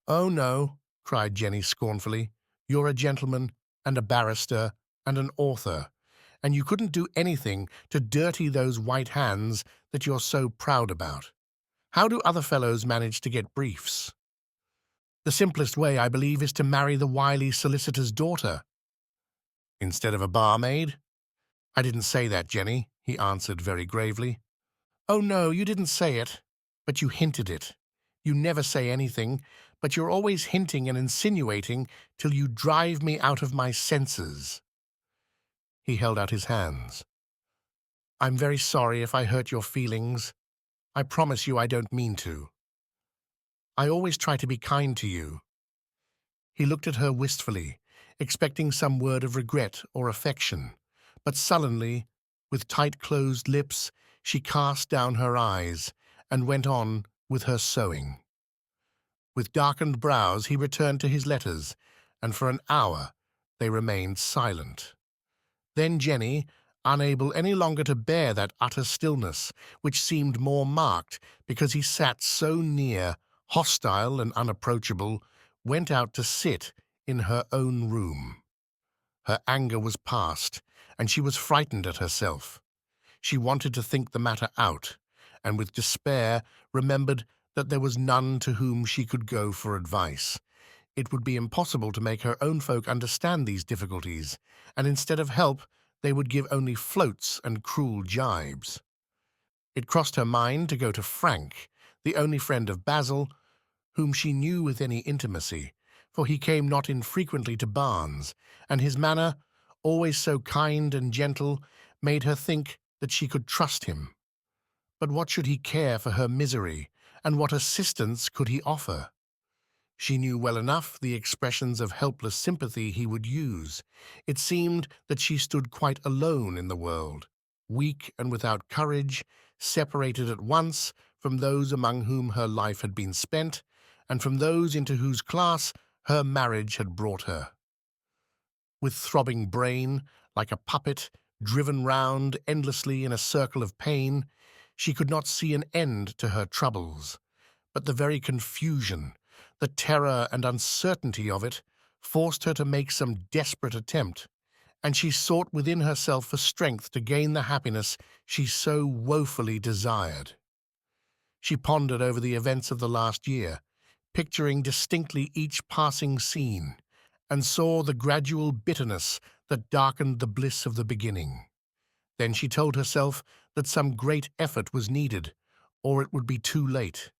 Speaker 1: Oh, no, cried Jenny scornfully. You're a gentleman and a barrister and an author, and you couldn't do anything to dirty those white hands that you're so proud about. How do other fellows manage to get briefs? The simplest way, I believe, is to marry the wily solicitor's daughter. Instead of a barmaid? I didn't say that, Jenny, he answered very gravely. Oh, no, you didn't say it, but you hinted it. You never say anything, but you're always hinting and insinuating till you drive me out of my senses. He held out his hands. I'm very sorry if I hurt your feelings. I promise you I don't mean to. I always try to be kind to you. He looked at her wistfully, expecting some word of regret or affection, but sullenly, with tight-closed lips, she cast down her eyes and went on with her sewing. With darkened brows he returned to his letters, and for an hour they remained silent. Then Jenny, unable any longer to bear that utter stillness, which seemed more marked because he sat so near, hostile and unapproachable, went out to sit in her own room. Her anger was past, and she was frightened at herself. She wanted to think the matter out, and with despair remembered that there was none to whom she could go for advice. It would be impossible to make her own folk understand these difficulties, and instead of help, they would give only floats and cruel jibes. It crossed her mind to go to Frank, the only friend of Basil, whom she knew with any intimacy, for he came not infrequently to Barnes, and his manner, always so kind and gentle, made her think that she could trust him. But what should he care for her misery, and what assistance could he offer? She knew well enough the expressions of helpless sympathy he would use. It seemed that she stood quite alone in the world, weak and without courage, separated at once from those among whom her life had been spent, and from those into whose class her marriage had brought her. With throbbing brain, like a puppet, driven round endlessly in a circle of pain, she could not see an end to her troubles, but the very confusion, the terror and uncertainty of it, forced her to make some desperate attempt, and she sought within herself for strength to gain the happiness she so woefully desired. She pondered over the events of the last year, picturing distinctly each passing scene, and saw the gradual bitterness that darkened the bliss of the beginning. Then she told herself that some great effort was needed, or it would be too late.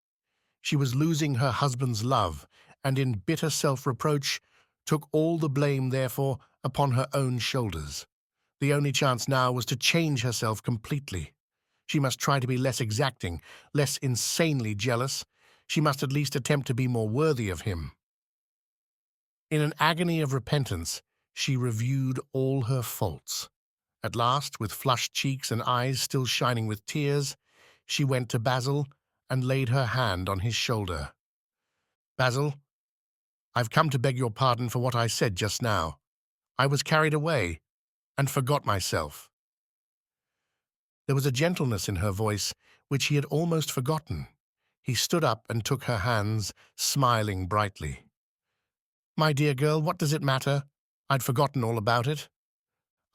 Speaker 1: She was losing her husband's love, and in bitter self-reproach took all the blame, therefore, upon her own shoulders. The only chance now was to change herself completely. She must try to be less exacting, less insanely jealous. She must at least attempt to be more worthy of him. In an agony of repentance, she reviewed all her faults. At last, with flushed cheeks and eyes still shining with tears, she went to Basil and laid her hand on his shoulder. "Basil, I've come to beg your pardon for what I said just now. I was carried away and forgot myself." There was a gentleness in her voice which he had almost forgotten. He stood up and took her hands, smiling brightly. "My dear girl, what does it matter? I'd forgotten all about it.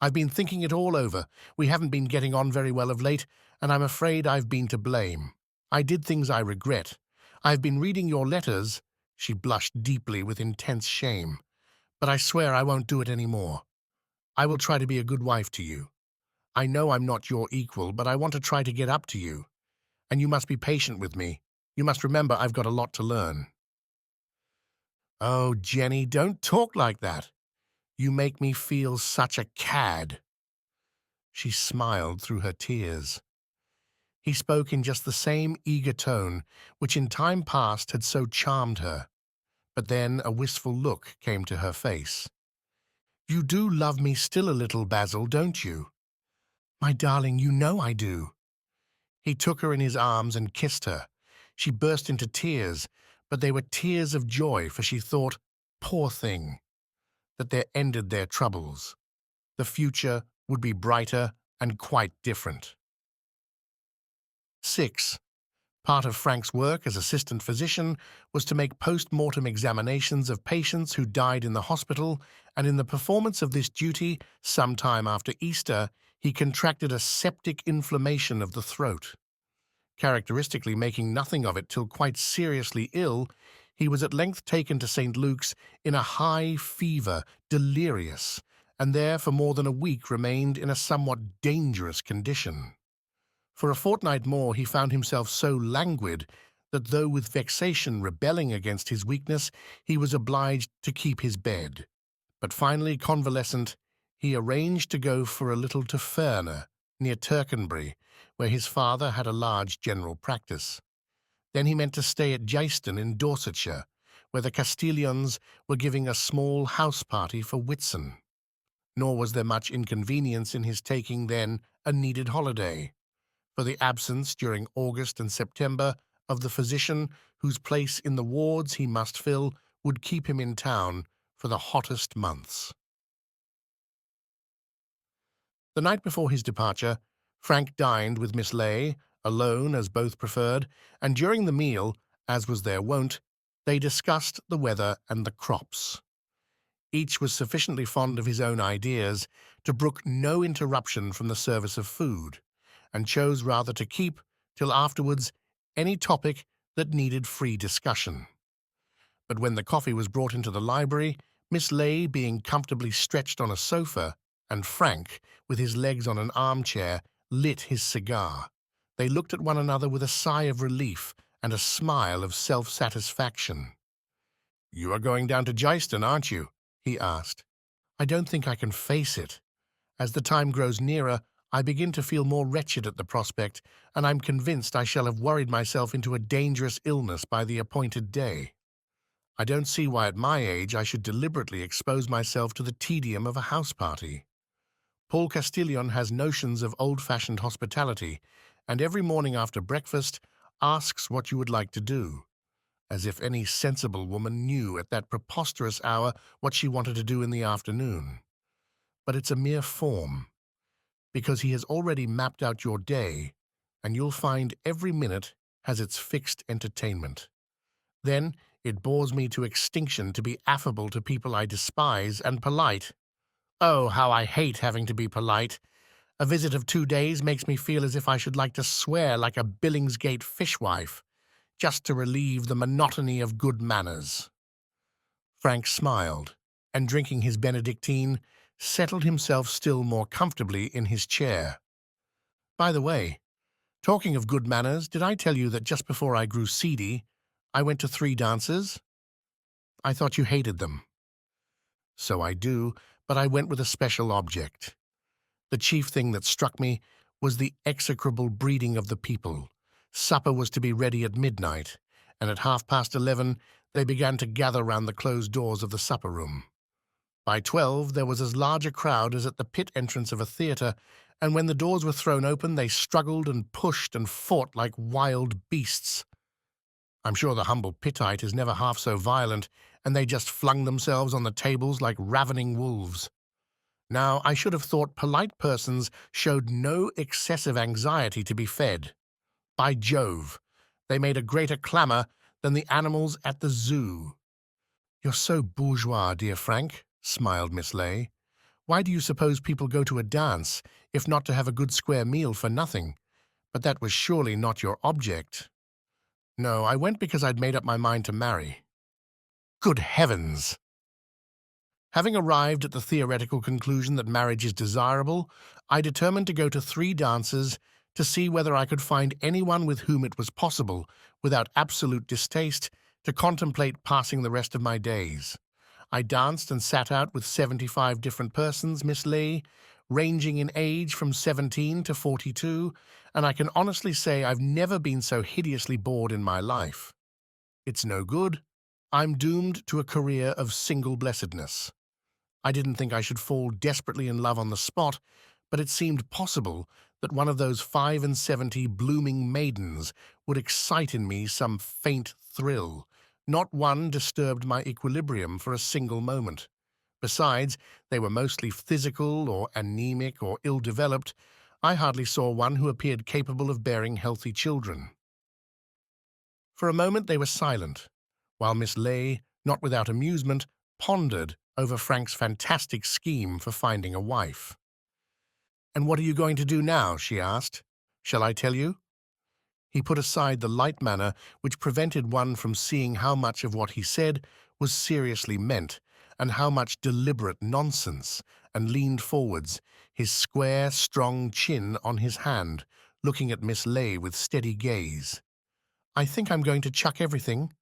Speaker 1: I've been thinking it all over. We haven't been getting on very well of late, and I'm afraid I've been to blame. I did things I regret. I've been reading your letters." She blushed deeply with intense shame. "But I swear I won't do it any more. I will try to be a good wife to you. I know I'm not your equal, but I want to try to get up to you. And you must be patient with me. You must remember I've got a lot to learn." "Oh, Jenny, don't talk like that. You make me feel such a cad." She smiled through her tears. He spoke in just the same eager tone which in time past had so charmed her. But then a wistful look came to her face. "You do love me still a little, Basil, don't you?" "My darling, you know I do." He took her in his arms and kissed her. She burst into tears, but they were tears of joy, for she thought, poor thing, that there ended their troubles. The future would be brighter and quite different. 6. Part of Frank's work as assistant physician was to make post-mortem examinations of patients who died in the hospital, and in the performance of this duty, some time after Easter, he contracted a septic inflammation of the throat. Characteristically making nothing of it till quite seriously ill, he was at length taken to St. Luke's in a high fever, delirious, and there for more than a week remained in a somewhat dangerous condition. For a fortnight more he found himself so languid that, though with vexation rebelling against his weakness, he was obliged to keep his bed. But finally convalescent, he arranged to go for a little to Furner, near Tercanbury, where his father had a large general practice. Then he meant to stay at Geiston in Dorsetshire, where the Castilians were giving a small house party for Whitsun. Nor was there much inconvenience in his taking then a needed holiday, for the absence during August and September of the physician whose place in the wards he must fill would keep him in town for the hottest months. The night before his departure, Frank dined with Miss Ley, alone as both preferred, and during the meal, as was their wont, they discussed the weather and the crops. Each was sufficiently fond of his own ideas to brook no interruption from the service of food, and chose rather to keep, till afterwards, any topic that needed free discussion. But when the coffee was brought into the library, Miss Ley being comfortably stretched on a sofa, and Frank, with his legs on an armchair, lit his cigar, they looked at one another with a sigh of relief and a smile of self-satisfaction. "You are going down to Geiston, aren't you?" he asked. "I don't think I can face it. As the time grows nearer, I begin to feel more wretched at the prospect, and I'm convinced I shall have worried myself into a dangerous illness by the appointed day. I don't see why at my age I should deliberately expose myself to the tedium of a house party. Paul Castillon has notions of old-fashioned hospitality, and every morning after breakfast asks what you would like to do, as if any sensible woman knew at that preposterous hour what she wanted to do in the afternoon. But it's a mere form, because he has already mapped out your day, and you'll find every minute has its fixed entertainment. Then it bores me to extinction to be affable to people I despise and polite. Oh, how I hate having to be polite. A visit of 2 days makes me feel as if I should like to swear like a Billingsgate fishwife, just to relieve the monotony of good manners." Frank smiled, and drinking his Benedictine, settled himself still more comfortably in his chair. "By the way, talking of good manners, did I tell you that just before I grew seedy, I went to 3 dances? I thought you hated them." "So I do, but I went with a special object. The chief thing that struck me was the execrable breeding of the people. Supper was to be ready at midnight, and at 11:30 they began to gather round the closed doors of the supper-room. By 12 there was as large a crowd as at the pit entrance of a theatre, and when the doors were thrown open they struggled and pushed and fought like wild beasts. I'm sure the humble Pittite is never half so violent, and they just flung themselves on the tables like ravening wolves. Now, I should have thought polite persons showed no excessive anxiety to be fed. By Jove, they made a greater clamour than the animals at the zoo." "You're so bourgeois, dear Frank," smiled Miss Ley. "Why do you suppose people go to a dance, if not to have a good square meal for nothing? But that was surely not your object." "No, I went because I'd made up my mind to marry." "Good heavens!" Having arrived at the theoretical conclusion that marriage is desirable, I determined to go to 3 dances to see whether I could find anyone with whom it was possible, without absolute distaste, to contemplate passing the rest of my days. I danced and sat out with 75 different persons, Miss Lee, ranging in age from 17 to 42, and I can honestly say I've never been so hideously bored in my life. It's no good. I'm doomed to a career of single blessedness. I didn't think I should fall desperately in love on the spot, but it seemed possible that one of those 75 blooming maidens would excite in me some faint thrill. Not one disturbed my equilibrium for a single moment. Besides, they were mostly physical or anemic or ill-developed. I hardly saw one who appeared capable of bearing healthy children. For a moment they were silent, while Miss Ley, not without amusement, pondered over Frank's fantastic scheme for finding a wife. "And what are you going to do now?" she asked. "Shall I tell you?" He put aside the light manner which prevented one from seeing how much of what he said was seriously meant, and how much deliberate nonsense, and leaned forwards, his square, strong chin on his hand, looking at Miss Ley with steady gaze. "I think I'm going to chuck everything."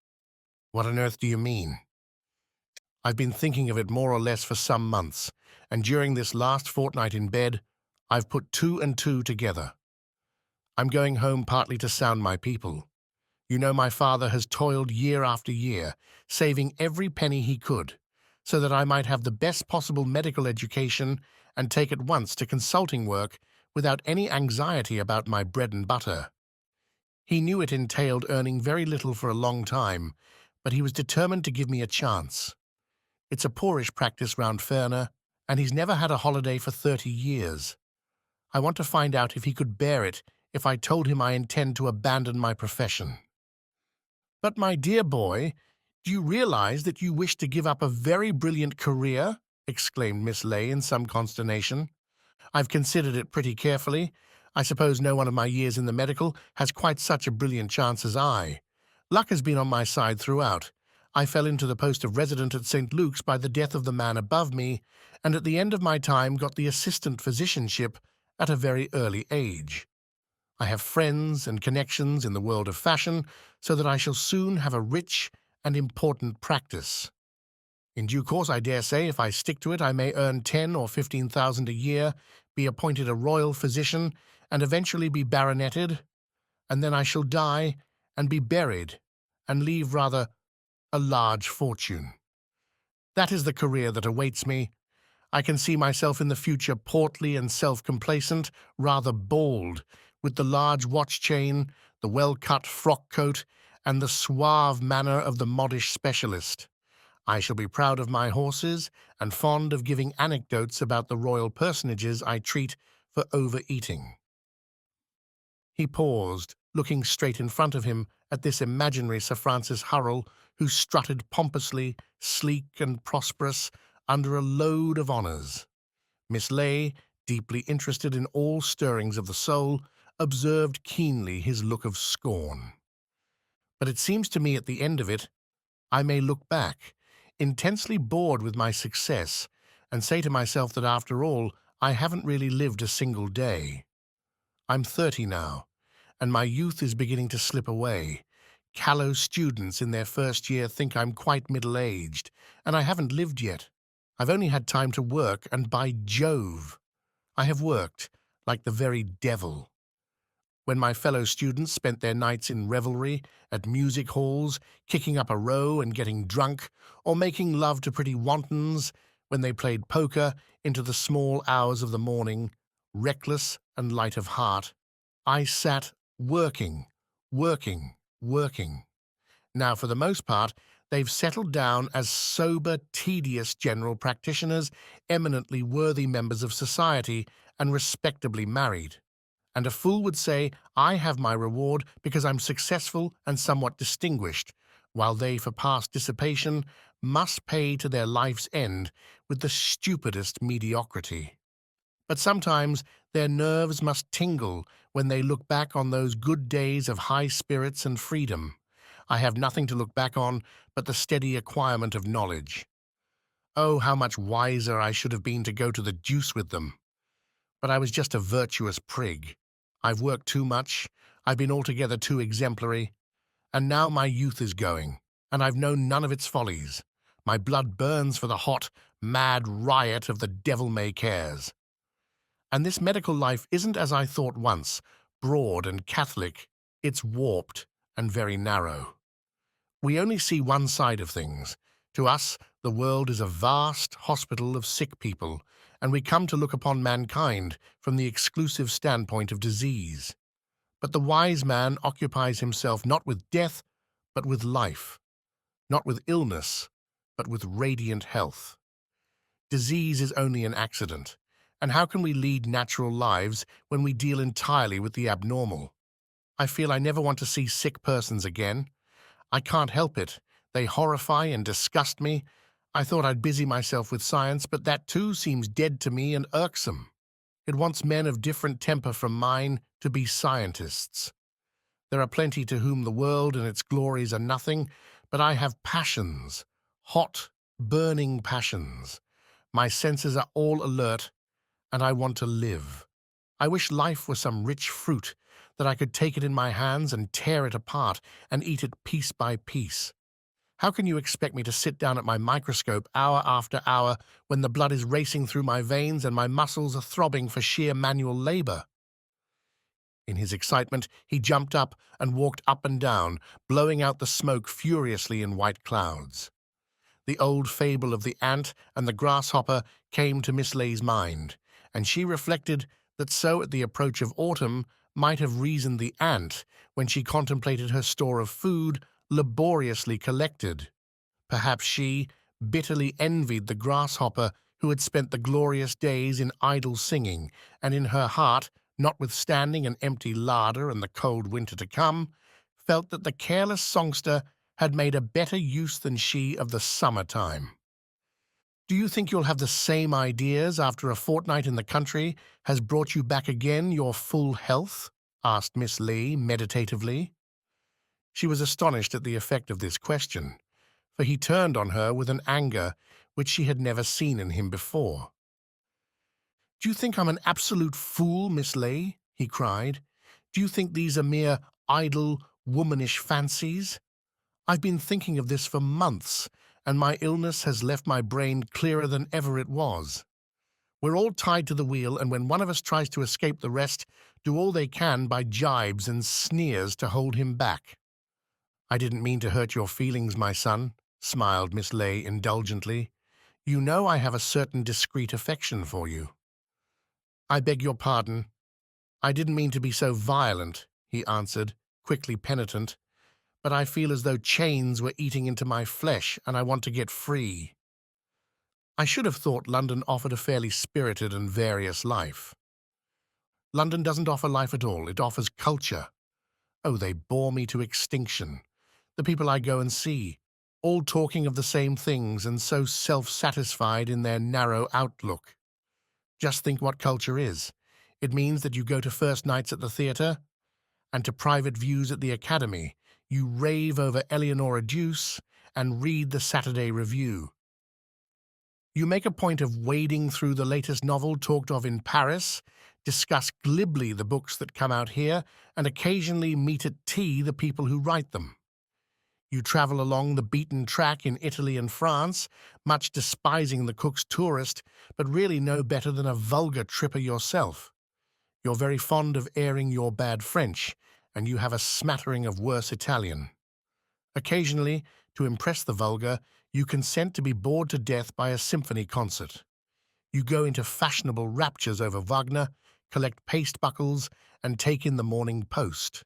Speaker 1: "What on earth do you mean?" "I've been thinking of it more or less for some months, and during this last fortnight in bed, I've put 2 and 2 together. I'm going home partly to sound my people. You know my father has toiled year after year, saving every penny he could, so that I might have the best possible medical education and take at once to consulting work without any anxiety about my bread and butter. He knew it entailed earning very little for a long time, but he was determined to give me a chance. It's a poorish practice round Ferner, and he's never had a holiday for 30 years. I want to find out if he could bear it if I told him I intend to abandon my profession." "But, my dear boy, do you realize that you wish to give up a very brilliant career?" exclaimed Miss Ley in some consternation. "I've considered it pretty carefully. I suppose no one of my years in the medical has quite such a brilliant chance as I. Luck has been on my side throughout. I fell into the post of resident at St. Luke's by the death of the man above me, and at the end of my time got the assistant physicianship at a very early age. I have friends and connections in the world of fashion, so that I shall soon have a rich and important practice. In due course, I dare say, if I stick to it, I may earn 10 or 15,000 a year, be appointed a royal physician, and eventually be baroneted, and then I shall die and be buried, and leave rather a large fortune. That is the career that awaits me. I can see myself in the future portly and self-complacent, rather bald, with the large watch chain, the well-cut frock coat, and the suave manner of the modish specialist. I shall be proud of my horses and fond of giving anecdotes about the royal personages I treat for overeating. He paused, looking straight in front of him at this imaginary Sir Francis Hurrell, who strutted pompously, sleek and prosperous, under a load of honours. Miss Ley, deeply interested in all stirrings of the soul, observed keenly his look of scorn. But it seems to me at the end of it, I may look back, intensely bored with my success, and say to myself that after all, I haven't really lived a single day. I'm 30 now, and my youth is beginning to slip away. Callow students in their first year think I'm quite middle-aged, and I haven't lived yet. I've only had time to work, and by Jove, I have worked like the very devil. When my fellow students spent their nights in revelry, at music halls, kicking up a row and getting drunk, or making love to pretty wantons, when they played poker into the small hours of the morning, reckless and light of heart, I sat working, working, working. Now, for the most part, they've settled down as sober, tedious general practitioners, eminently worthy members of society, and respectably married. And a fool would say, I have my reward because I'm successful and somewhat distinguished, while they, for past dissipation, must pay to their life's end with the stupidest mediocrity. But sometimes their nerves must tingle when they look back on those good days of high spirits and freedom. I have nothing to look back on but the steady acquirement of knowledge. Oh, how much wiser I should have been to go to the deuce with them! But I was just a virtuous prig. I've worked too much, I've been altogether too exemplary, and now my youth is going, and I've known none of its follies. My blood burns for the hot, mad riot of the devil-may-cares. And this medical life isn't as I thought once, broad and catholic. It's warped and very narrow. We only see one side of things. To us, the world is a vast hospital of sick people, and we come to look upon mankind from the exclusive standpoint of disease. But the wise man occupies himself not with death, but with life, not with illness, but with radiant health. Disease is only an accident, and how can we lead natural lives when we deal entirely with the abnormal? I feel I never want to see sick persons again. I can't help it. They horrify and disgust me. I thought I'd busy myself with science, but that too seems dead to me and irksome. It wants men of different temper from mine to be scientists. There are plenty to whom the world and its glories are nothing, but I have passions, hot, burning passions. My senses are all alert, and I want to live. I wish life were some rich fruit, that I could take it in my hands and tear it apart and eat it piece by piece. How can you expect me to sit down at my microscope hour after hour when the blood is racing through my veins and my muscles are throbbing for sheer manual labor? In his excitement, he jumped up and walked up and down, blowing out the smoke furiously in white clouds. The old fable of the ant and the grasshopper came to Miss Ley's mind, and she reflected that so at the approach of autumn might have reasoned the ant when she contemplated her store of food laboriously collected. Perhaps she bitterly envied the grasshopper who had spent the glorious days in idle singing, and in her heart, notwithstanding an empty larder and the cold winter to come, felt that the careless songster had made a better use than she of the summer-time. Do you think you'll have the same ideas after a fortnight in the country has brought you back again your full health? Asked Miss Ley meditatively. She was astonished at the effect of this question, for he turned on her with an anger which she had never seen in him before. "Do you think I'm an absolute fool, Miss Ley?" he cried. Do you think these are mere idle, womanish fancies? I've been thinking of this for months, and my illness has left my brain clearer than ever it was. We're all tied to the wheel, and when one of us tries to escape, the rest do all they can by jibes and sneers to hold him back. I didn't mean to hurt your feelings, my son, smiled Miss Ley indulgently. You know I have a certain discreet affection for you. I beg your pardon. I didn't mean to be so violent, he answered, quickly penitent, but I feel as though chains were eating into my flesh, and I want to get free. I should have thought London offered a fairly spirited and various life. London doesn't offer life at all, it offers culture. Oh, they bore me to extinction. The people I go and see, all talking of the same things and so self-satisfied in their narrow outlook. Just think what culture is. It means that you go to first nights at the theatre and to private views at the Academy. You rave over Eleanora Duse and read the Saturday Review. You make a point of wading through the latest novel talked of in Paris, discuss glibly the books that come out here, and occasionally meet at tea the people who write them. You travel along the beaten track in Italy and France, much despising the cook's tourist, but really no better than a vulgar tripper yourself. You're very fond of airing your bad French, and you have a smattering of worse Italian. Occasionally, to impress the vulgar, you consent to be bored to death by a symphony concert. You go into fashionable raptures over Wagner, collect paste buckles, and take in the Morning Post.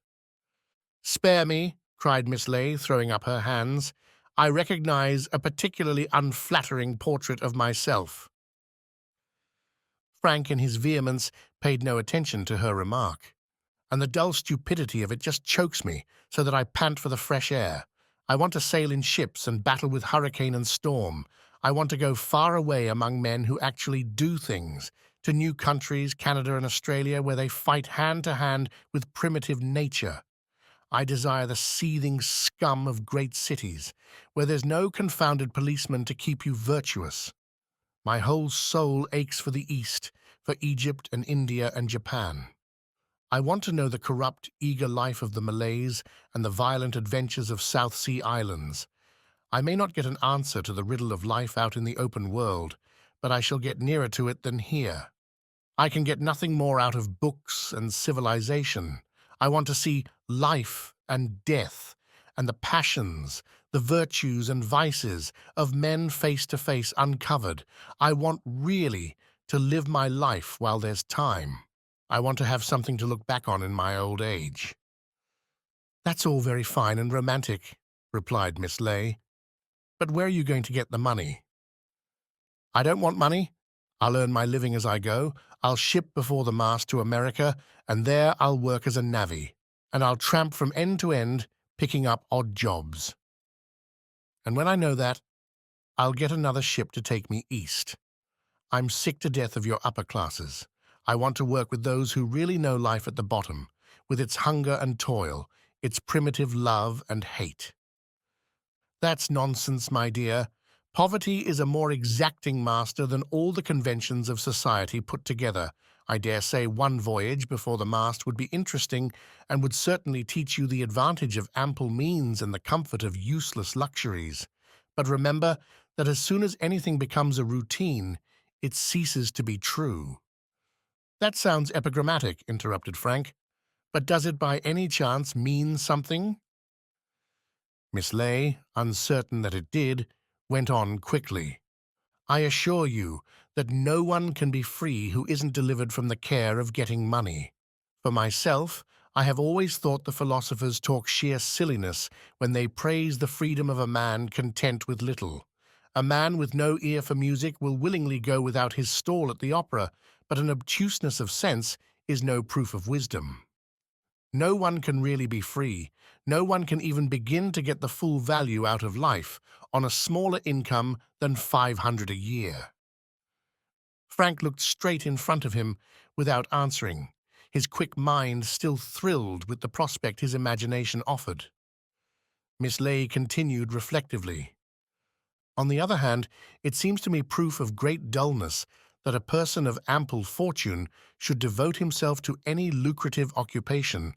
Speaker 1: "Spare me," cried Miss Ley, throwing up her hands. "I recognize a particularly unflattering portrait of myself." Frank, in his vehemence, paid no attention to her remark. "And the dull stupidity of it just chokes me, so that I pant for the fresh air. I want to sail in ships and battle with hurricane and storm. I want to go far away among men who actually do things, to new countries, Canada and Australia, where they fight hand to hand with primitive nature. I desire the seething scum of great cities, where there's no confounded policeman to keep you virtuous. My whole soul aches for the East, for Egypt and India and Japan. I want to know the corrupt, eager life of the Malays and the violent adventures of South Sea islands. I may not get an answer to the riddle of life out in the open world, but I shall get nearer to it than here. I can get nothing more out of books and civilization. I want to see life and death, and the passions, the virtues and vices of men face to face uncovered. I want really to live my life while there's time. I want to have something to look back on in my old age." "That's all very fine and romantic," replied Miss Ley. "But where are you going to get the money?" "I don't want money. I'll earn my living as I go. I'll ship before the mast to America, and there I'll work as a navvy, and I'll tramp from end to end, picking up odd jobs. And when I know that, I'll get another ship to take me east. I'm sick to death of your upper classes. I want to work with those who really know life at the bottom, with its hunger and toil, its primitive love and hate." "That's nonsense, my dear. Poverty is a more exacting master than all the conventions of society put together. I dare say one voyage before the mast would be interesting and would certainly teach you the advantage of ample means and the comfort of useless luxuries. But remember that as soon as anything becomes a routine, it ceases to be true." "That sounds epigrammatic," interrupted Frank. "But does it by any chance mean something?" Miss Ley, uncertain that it did, went on quickly. "I assure you that no one can be free who isn't delivered from the care of getting money. For myself, I have always thought the philosophers talk sheer silliness when they praise the freedom of a man content with little. A man with no ear for music will willingly go without his stall at the opera, but an obtuseness of sense is no proof of wisdom. No one can really be free. No one can even begin to get the full value out of life on a smaller income than 500 a year." Frank looked straight in front of him without answering. His quick mind still thrilled with the prospect his imagination offered. Miss Ley continued reflectively. "On the other hand, it seems to me proof of great dullness that a person of ample fortune should devote himself to any lucrative occupation,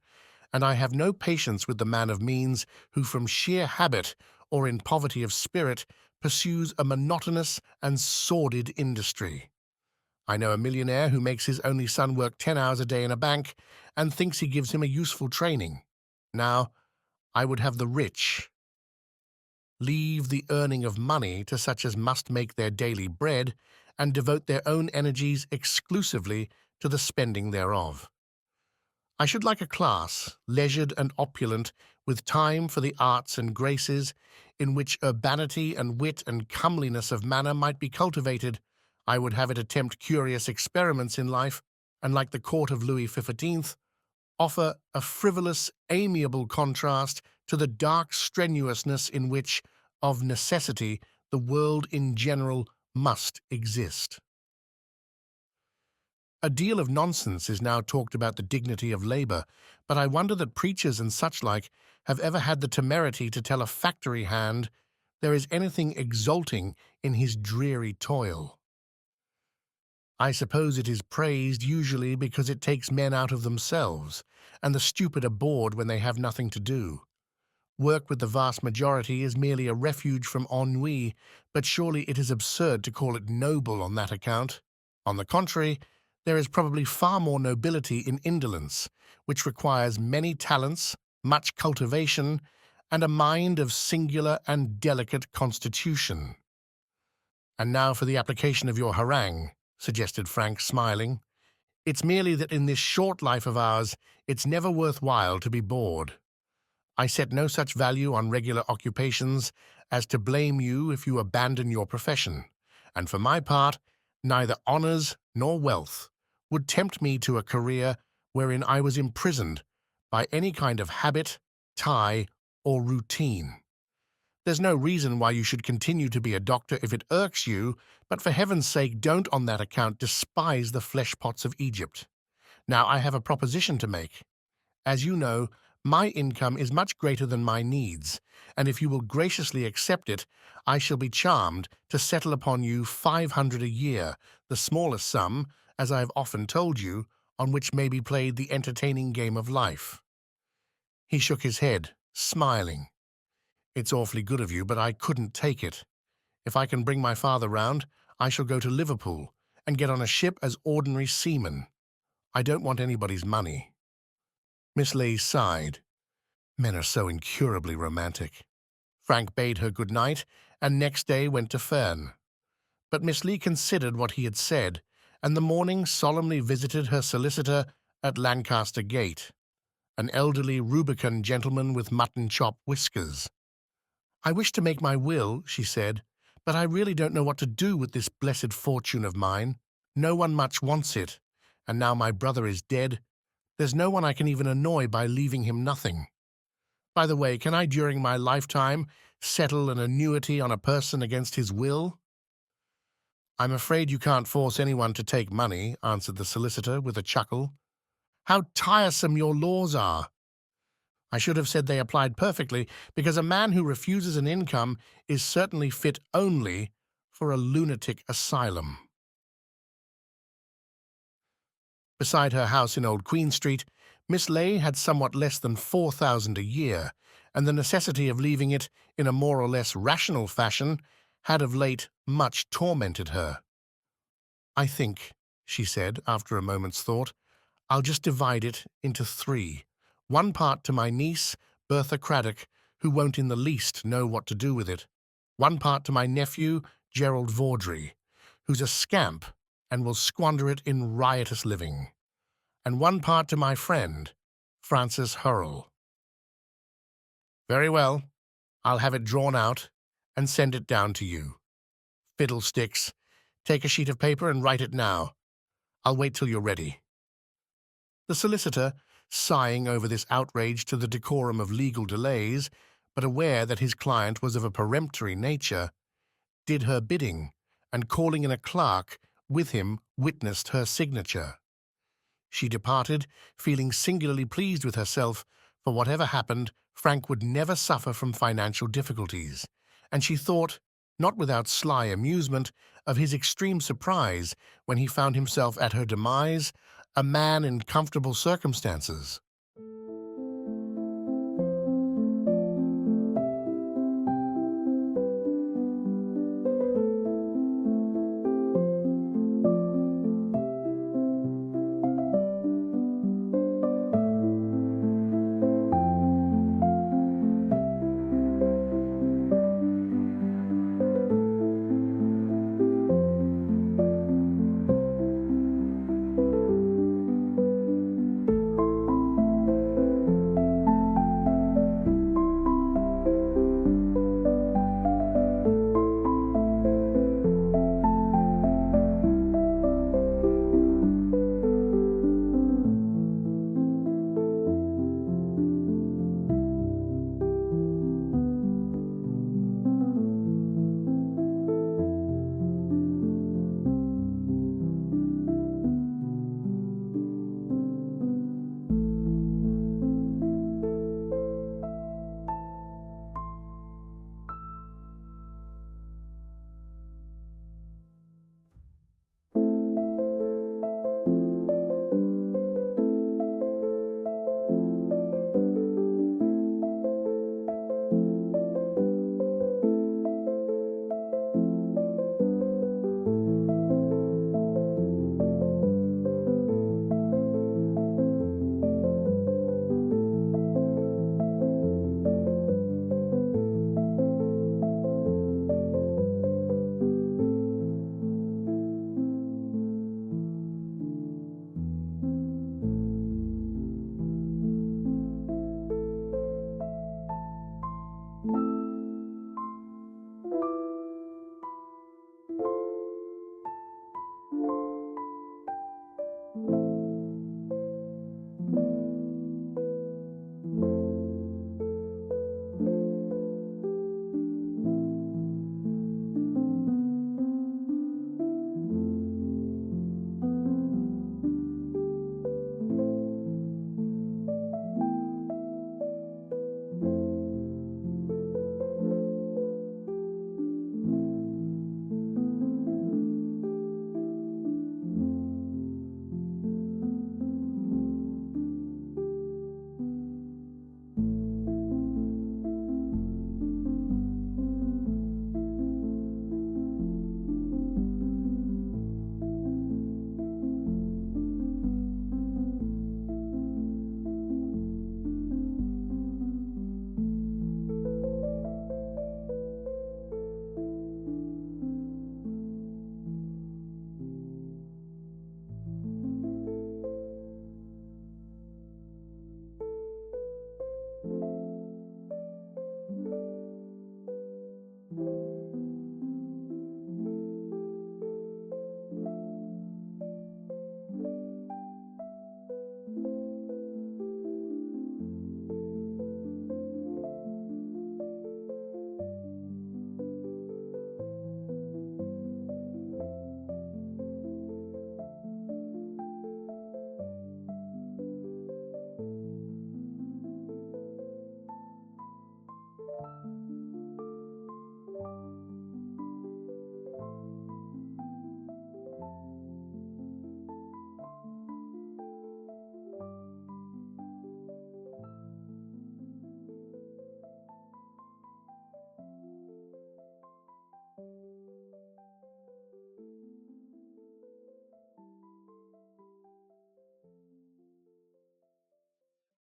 Speaker 1: and I have no patience with the man of means who from sheer habit or in poverty of spirit pursues a monotonous and sordid industry. I know a millionaire who makes his only son work 10 hours a day in a bank and thinks he gives him a useful training. Now, I would have the rich leave the earning of money to such as must make their daily bread and devote their own energies exclusively to the spending thereof. I should like a class, leisured and opulent, with time for the arts and graces, in which urbanity and wit and comeliness of manner might be cultivated. I would have it attempt curious experiments in life, and like the court of Louis XV, offer a frivolous, amiable contrast to the dark strenuousness in which, of necessity, the world in general must exist. A deal of nonsense is now talked about the dignity of labour, but I wonder that preachers and such like have ever had the temerity to tell a factory hand there is anything exalting in his dreary toil. I suppose it is praised usually because it takes men out of themselves, and the stupid are bored when they have nothing to do. Work with the vast majority is merely a refuge from ennui, but surely it is absurd to call it noble on that account. On the contrary, there is probably far more nobility in indolence, which requires many talents, much cultivation, and a mind of singular and delicate constitution. And now for the application of your harangue, suggested Frank, smiling. It's merely that in this short life of ours, it's never worth while to be bored. I set no such value on regular occupations as to blame you if you abandon your profession, and for my part, neither honours nor wealth would tempt me to a career wherein I was imprisoned by any kind of habit, tie, or routine. There's no reason why you should continue to be a doctor if it irks you, but for heaven's sake don't on that account despise the flesh-pots of Egypt. Now I have a proposition to make. As you know, my income is much greater than my needs, and if you will graciously accept it, I shall be charmed to settle upon you 500 a year, the smallest sum, as I have often told you, on which may be played the entertaining game of life. He shook his head, smiling. It's awfully good of you, but I couldn't take it. If I can bring my father round, I shall go to Liverpool and get on a ship as ordinary seaman. I don't want anybody's money. Miss Leigh sighed. Men are so incurably romantic. Frank bade her good night, and next day went to Fern. But Miss Leigh considered what he had said, and the morning solemnly visited her solicitor at Lancaster Gate, an elderly Rubicon gentleman with mutton-chop whiskers. I wish to make my will, she said, but I really don't know what to do with this blessed fortune of mine. No one much wants it, and now my brother is dead, there's no one I can even annoy by leaving him nothing. By the way, can I during my lifetime settle an annuity on a person against his will? I'm afraid you can't force anyone to take money, answered the solicitor with a chuckle. How tiresome your laws are! I should have said they applied perfectly, because a man who refuses an income is certainly fit only for a lunatic asylum. Beside her house in Old Queen Street, Miss Leigh had somewhat less than 4,000 a year, and the necessity of leaving it in a more or less rational fashion had of late much tormented her. I think, she said, after a moment's thought, I'll just divide it into 3. One part to my niece, Bertha Craddock, who won't in the least know what to do with it. One part to my nephew, Gerald Vawdrey, who's a scamp and will squander it in riotous living. And one part to my friend, Francis Hurrell. Very well, I'll have it drawn out and send it down to you. Fiddlesticks. Take a sheet of paper and write it now. I'll wait till you're ready. The solicitor, sighing over this outrage to the decorum of legal delays, but aware that his client was of a peremptory nature, did her bidding, and calling in a clerk with him, witnessed her signature. She departed, feeling singularly pleased with herself, for whatever happened, Frank would never suffer from financial difficulties, and she thought, not without sly amusement, of his extreme surprise when he found himself at her demise, a man in comfortable circumstances.